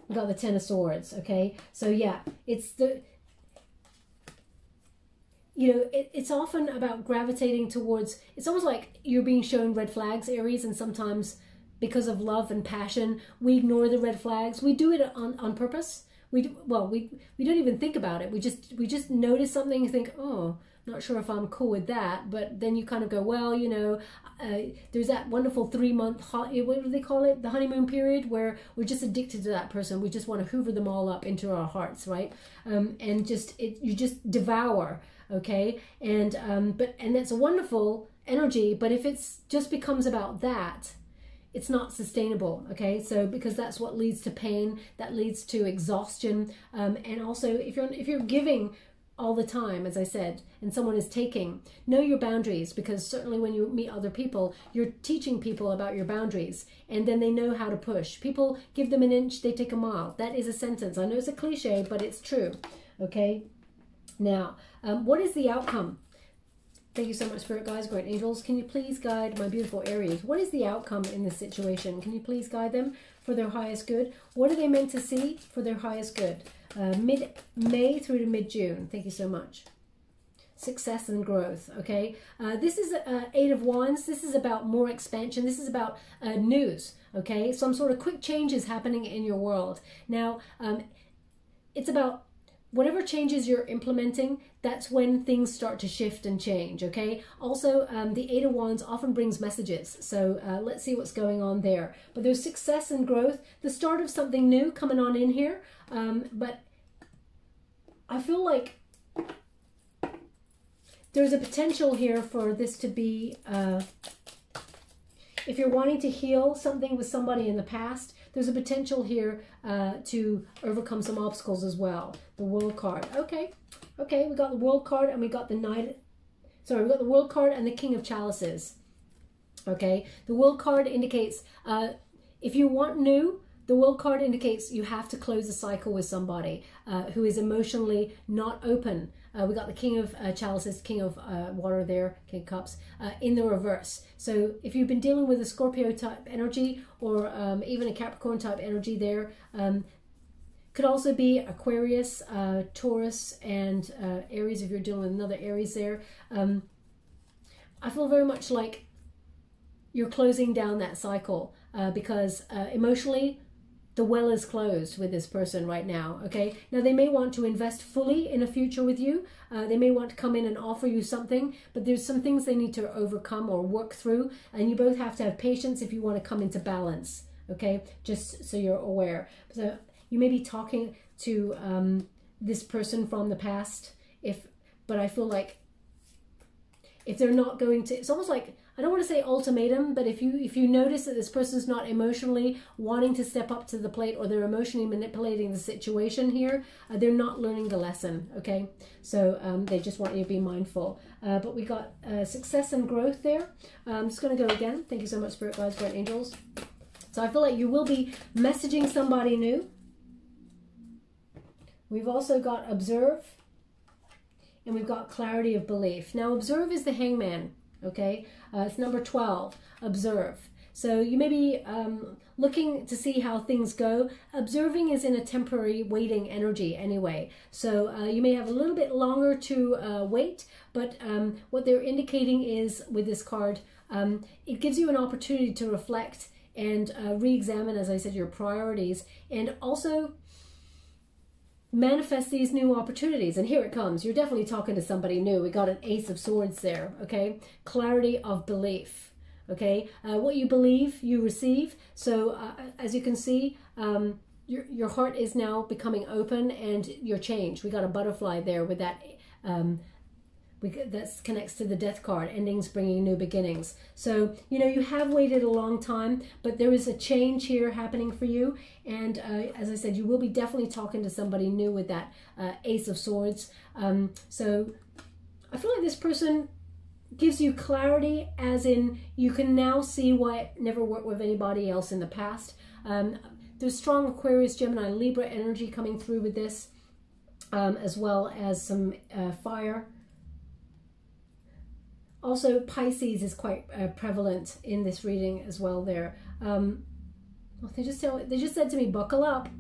We got the Ten of Swords, okay? So yeah, it's the... it's often about gravitating towards... It's almost like you're being shown red flags, Aries, and sometimes because of love and passion, we ignore the red flags. We do it on purpose. We don't even think about it. We just notice something and think, oh, not sure if I'm cool with that. But then you kind of go, well, there's that wonderful 3-month, what do they call it? The honeymoon period, where we're just addicted to that person. We just want to hoover them all up into our hearts, right? And you just devour, okay? And that's a wonderful energy. But if it's just becomes about that, it's not sustainable, okay? So because that's what leads to pain, that leads to exhaustion, and also if you're giving all the time, as I said, and someone is taking, know your boundaries, because certainly when you meet other people, you're teaching people about your boundaries, and then they know how to push. People, give them an inch, they take a mile. That is a sentence. I know it's a cliche, but it's true, okay? Now, what is the outcome? Thank you so much, Spirit Guides, Great Angels. Can you please guide my beautiful Aries? What is the outcome in this situation? Can you please guide them for their highest good? What are they meant to see for their highest good? Mid-May through to mid-June. Thank you so much. Success and growth, okay? This is Eight of Wands. This is about more expansion. This is about news, okay? Some sort of quick changes happening in your world. Now, it's about whatever changes you're implementing, that's when things start to shift and change, okay? Also, the Eight of Wands often brings messages, so let's see what's going on there. But there's success and growth, the start of something new coming on in here, but I feel like there's a potential here for this to be, if you're wanting to heal something with somebody in the past, there's a potential here to overcome some obstacles as well. The World card. Okay, we got the World card and we got the Knight. Sorry, we got the World card and the King of Chalices. Okay, the World card indicates if you want new, The World card indicates you have to close a cycle with somebody who is emotionally not open. We got the King of Chalices, King of Water there, King of Cups, in the reverse. So if you've been dealing with a Scorpio type energy, or even a Capricorn type energy there, could also be Aquarius, Taurus, and Aries if you're dealing with another Aries there. I feel very much like you're closing down that cycle because emotionally, the well is closed with this person right now, okay? Now, they may want to invest fully in a future with you. They may want to come in and offer you something, but there's some things they need to overcome or work through, and you both have to have patience if you want to come into balance, okay? Just so you're aware. So you may be talking to this person from the past, but I feel like if they're not going to, it's almost like, I don't want to say ultimatum, but if you notice that this person's not emotionally wanting to step up to the plate, or they're emotionally manipulating the situation here, they're not learning the lesson, okay? So they just want you to be mindful. But we got success and growth there. I'm just going to go again. Thank you so much, Spirit Guides, Guardian Angels. So I feel like you will be messaging somebody new. We've also got observe, and we've got clarity of belief. Now, observe is the Hangman, okay? It's number 12, observe. So you may be looking to see how things go. Observing is in a temporary waiting energy anyway. So you may have a little bit longer to wait, but what they're indicating is, with this card, it gives you an opportunity to reflect and re-examine, as I said, your priorities, and also manifest these new opportunities. And here it comes. You're definitely talking to somebody new. We got an Ace of Swords there, okay? Clarity of belief, okay? What you believe, you receive. So as you can see, your heart is now becoming open, and your change. We got a butterfly there with that. That connects to the Death card, endings bringing new beginnings. So, you know, you have waited a long time, but there is a change here happening for you. And as I said, you will be definitely talking to somebody new with that Ace of Swords. So I feel like this person gives you clarity, as in you can now see why it never worked with anybody else in the past. There's strong Aquarius, Gemini, Libra energy coming through with this, as well as some fire. Also, Pisces is quite prevalent in this reading as well there. They just said to me, buckle up,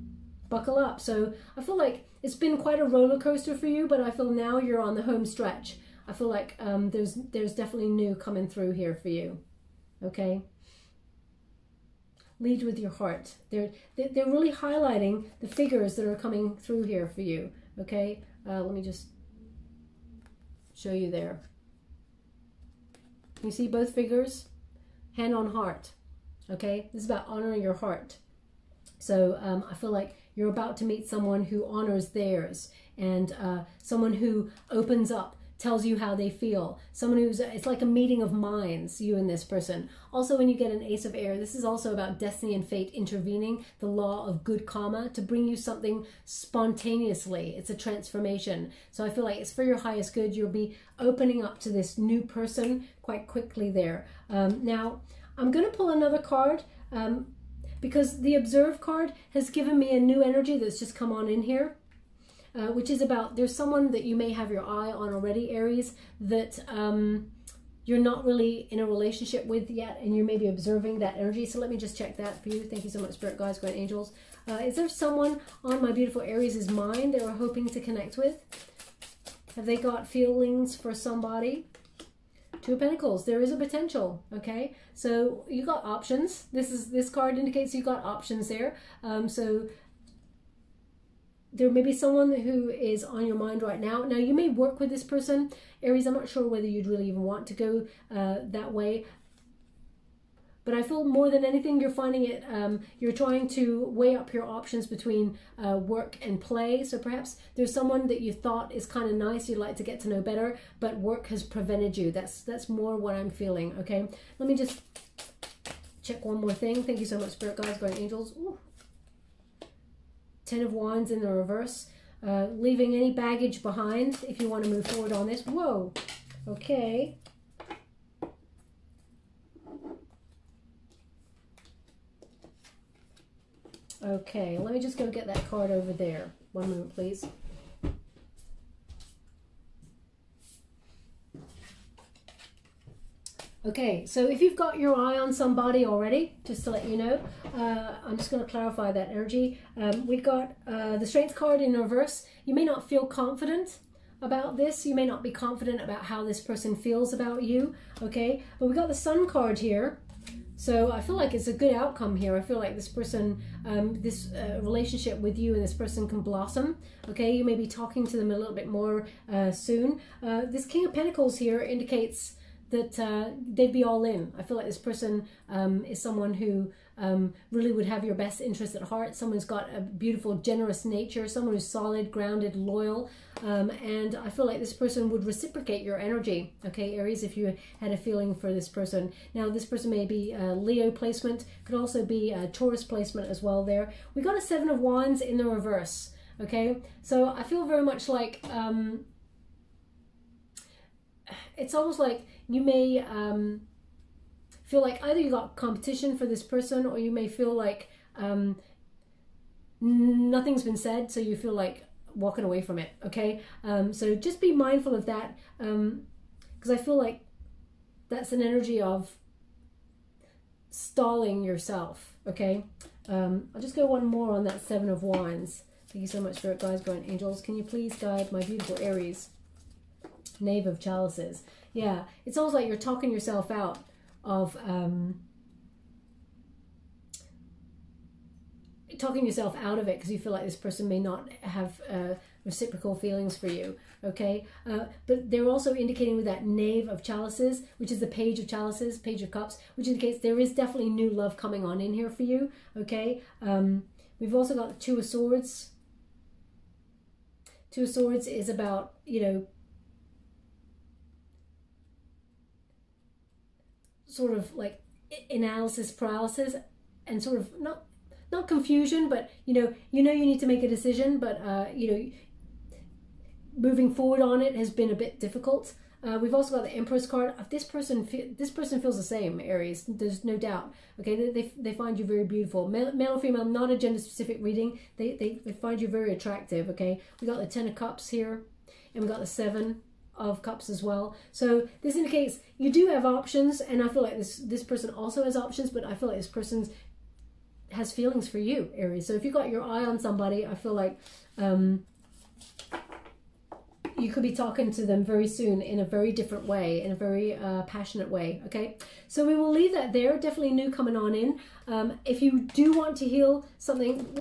buckle up. So I feel like it's been quite a roller coaster for you, but I feel now you're on the home stretch. I feel like there's definitely new coming through here for you, okay? Lead with your heart. They're really highlighting the figures that are coming through here for you, okay? Let me just show you there. You see both figures? Hand on heart, okay? This is about honoring your heart. So I feel like you're about to meet someone who honors theirs, and someone who opens up, tells you how they feel. Someone who's, it's like a meeting of minds, you and this person. Also, when you get an Ace of Air, this is also about destiny and fate intervening, the law of good karma, to bring you something spontaneously. It's a transformation. So I feel like it's for your highest good. You'll be opening up to this new person quite quickly there. Now, I'm going to pull another card because the Observe card has given me a new energy that's just come on in here. Which is about, there's someone that you may have your eye on already, Aries, that you're not really in a relationship with yet, and you may be observing that energy. So let me just check that for you. Thank you so much, Spirit Guides, Guardian Angels. Is there someone on my beautiful Aries' mind they were hoping to connect with? Have they got feelings for somebody? Two of Pentacles, there is a potential, okay? So you got options. This card indicates you got options there. So there may be someone who is on your mind right now. Now, you may work with this person, Aries. I'm not sure whether you'd really even want to go that way. But I feel more than anything, you're finding it, you're trying to weigh up your options between work and play. So perhaps there's someone that you thought is kind of nice, you'd like to get to know better, but work has prevented you. That's more what I'm feeling, okay? Let me just check one more thing. Thank you so much, Spirit Guides, Guardian Angels. Ooh. 10 of Wands in the reverse, leaving any baggage behind if you want to move forward on this. Whoa, okay. Okay, let me just go get that card over there. One moment, please. Okay, so if you've got your eye on somebody already, just to let you know, I'm just going to clarify that energy. We've got the Strength card in reverse. You may not feel confident about this. You may not be confident about how this person feels about you, okay? But we got the Sun card here. So I feel like it's a good outcome here. I feel like this person, this relationship with you and this person can blossom, okay? You may be talking to them a little bit more soon. This King of Pentacles here indicates that they'd be all in. I feel like this person is someone who really would have your best interest at heart. Someone who's got a beautiful, generous nature, someone who's solid, grounded, loyal, and I feel like this person would reciprocate your energy, okay, Aries, if you had a feeling for this person. Now, this person may be a Leo placement, could also be a Taurus placement as well there. We got a Seven of Wands in the reverse, okay? So I feel very much like, it's almost like you may feel like either you got competition for this person, or you may feel like nothing's been said, so you feel like walking away from it, okay? So just be mindful of that, because I feel like that's an energy of stalling yourself, okay? I'll just go one more on that Seven of Wands. Thank you so much, Spirit Guides, Guardian Angels. Can you please guide my beautiful Aries? Knave of Chalices. Yeah, it's almost like you're talking yourself out of it because you feel like this person may not have reciprocal feelings for you, okay? But they're also indicating with that Knave of Chalices, which is the Page of Chalices, Page of Cups, which indicates there is definitely new love coming on in here for you, okay? We've also got the Two of Swords. Two of Swords is about, you know, sort of like analysis paralysis and sort of not confusion, but you need to make a decision, but moving forward on it has been a bit difficult. We've also got the Empress card. This person feels the same, Aries. There's no doubt. Okay, they find you very beautiful, male or female, not a gender specific reading. They find you very attractive. Okay, we got the Ten of Cups here, and we got the Seven of Cups as well. So this indicates you do have options, and I feel like this person also has options, but I feel like this person has feelings for you, Aries. So if you got your eye on somebody, I feel like you could be talking to them very soon in a very different way, in a very passionate way, okay? So we will leave that there. Definitely new coming on in. If you do want to heal something,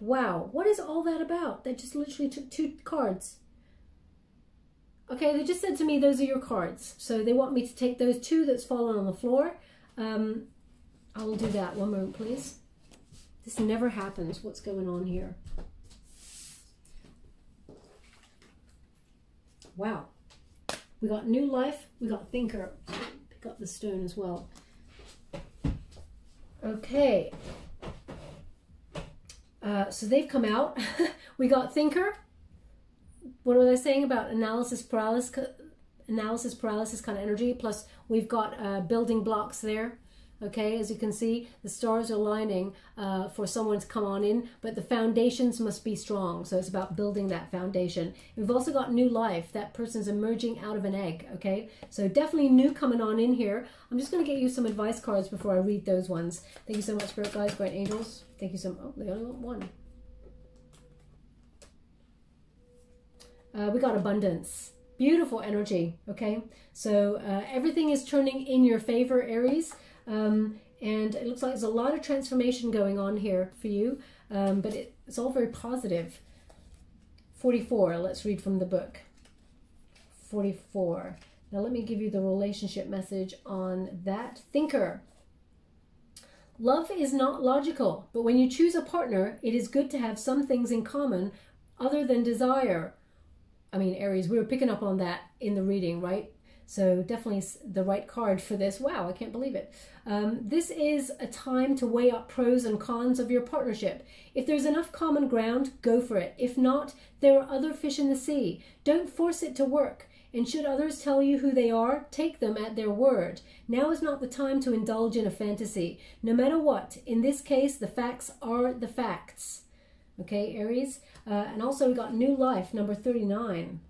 wow, what is all that about? That just literally took 2 cards. Okay, they just said to me, those are your cards. So they want me to take those 2 that's fallen on the floor. I will do that. One moment, please. This never happens. What's going on here? Wow. We got New Life. We got Thinker. Pick up the stone as well. Okay. So they've come out. We got Thinker. What was I saying about analysis paralysis kind of energy? Plus, we've got building blocks there. Okay, as you can see, the stars are lining for someone to come on in, but the foundations must be strong. So it's about building that foundation. We've also got New Life. That person's emerging out of an egg. Okay, so definitely new coming on in here. I'm just going to get you some advice cards before I read those ones. Thank you so much, Spirit Guides, Guardian Angels. Thank you so much. Oh, they only want one. We got Abundance. Beautiful energy. Okay, so everything is turning in your favor, Aries. And it looks like there's a lot of transformation going on here for you, but it's all very positive. 44, let's read from the book. 44. Now let me give you the relationship message on that. Thinker. Love is not logical, but when you choose a partner, it is good to have some things in common other than desire. I mean, Aries, we were picking up on that in the reading, right? So definitely the right card for this. Wow, I can't believe it. This is a time to weigh up pros and cons of your partnership. If there's enough common ground, go for it. If not, there are other fish in the sea. Don't force it to work. And should others tell you who they are, take them at their word. Now is not the time to indulge in a fantasy. No matter what, in this case, the facts are the facts. Okay, Aries. And also we got new life, number 39.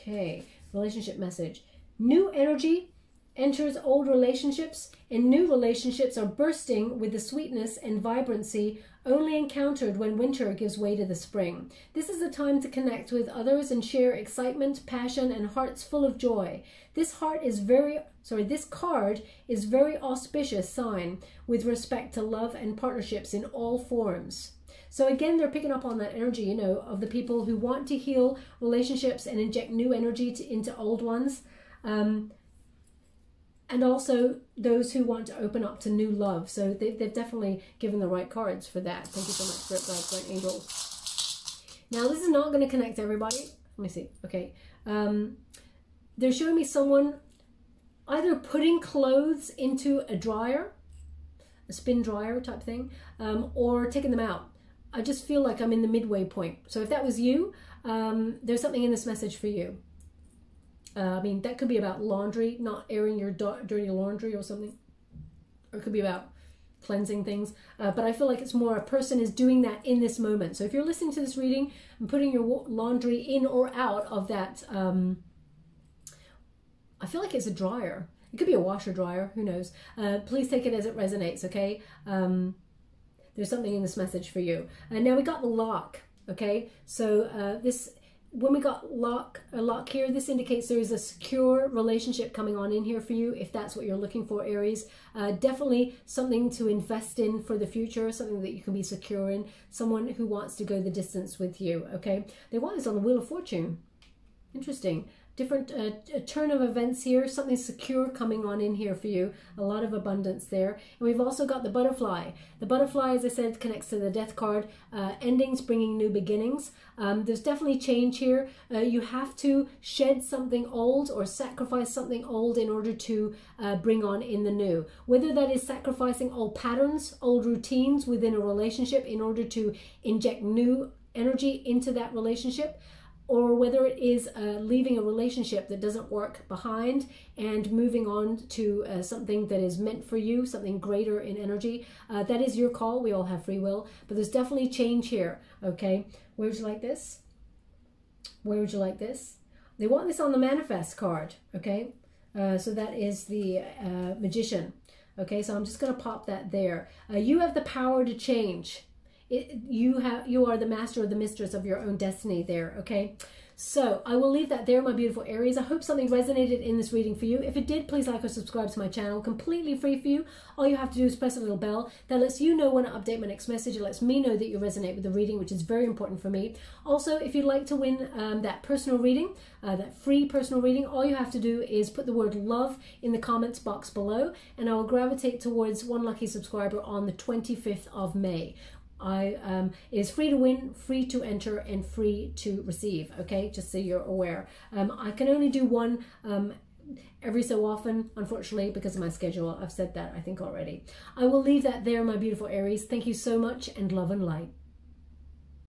Okay, relationship message. New energy enters old relationships, and new relationships are bursting with the sweetness and vibrancy only encountered when winter gives way to the spring. This is a time to connect with others and share excitement, passion, and hearts full of joy. This card is very auspicious sign with respect to love and partnerships in all forms. So again, they're picking up on that energy, you know, of the people who want to heal relationships and inject new energy into old ones. And also those who want to open up to new love. So they've definitely given the right cards for that. Thank you so much, Bright Angel. Now, this is not going to connect everybody. Let me see. Okay. They're showing me someone either putting clothes into a dryer, a spin dryer type thing, or taking them out. I just feel like I'm in the midway point. So if that was you, there's something in this message for you. I mean, that could be about laundry, not airing your dirty laundry or something. Or it could be about cleansing things. But I feel like it's more a person is doing that in this moment. So if you're listening to this reading and putting your laundry in or out of that, I feel like it's a dryer. It could be a washer dryer, who knows. Please take it as it resonates, okay? There's something in this message for you. And now we got the lock, okay? So when we got a lock here, this indicates there is a secure relationship coming on in here for you, if that's what you're looking for, Aries. Definitely something to invest in for the future, something that you can be secure in, someone who wants to go the distance with you, okay? They want this on the Wheel of Fortune. Interesting. Different a turn of events here, something secure coming on in here for you, a lot of abundance there. And we've also got the butterfly. The butterfly, as I said, connects to the death card, endings bringing new beginnings. There's definitely change here. You have to shed something old or sacrifice something old in order to bring on in the new. Whether that is sacrificing old patterns, old routines within a relationship in order to inject new energy into that relationship, or whether it is leaving a relationship that doesn't work behind and moving on to something that is meant for you, something greater in energy. That is your call. We all have free will, but there's definitely change here, okay? Where would you like this? Where would you like this? They want this on the Manifest card, okay? So that is the Magician, okay? So I'm just going to pop that there. You have the power to change. You are the master or the mistress of your own destiny there, okay? So I will leave that there, my beautiful Aries. I hope something resonated in this reading for you. If it did, please like or subscribe to my channel. Completely free for you. All you have to do is press a little bell. That lets you know when I update my next message. It lets me know that you resonate with the reading, which is very important for me. Also, if you'd like to win that personal reading, that free personal reading, all you have to do is put the word love in the comments box below, and I will gravitate towards one lucky subscriber on the 25th of May. It is free to win, free to enter, and free to receive, okay? Just so you're aware. I can only do one every so often, unfortunately, because of my schedule. I've said that, I think, already. I will leave that there, my beautiful Aries. Thank you so much, and love and light.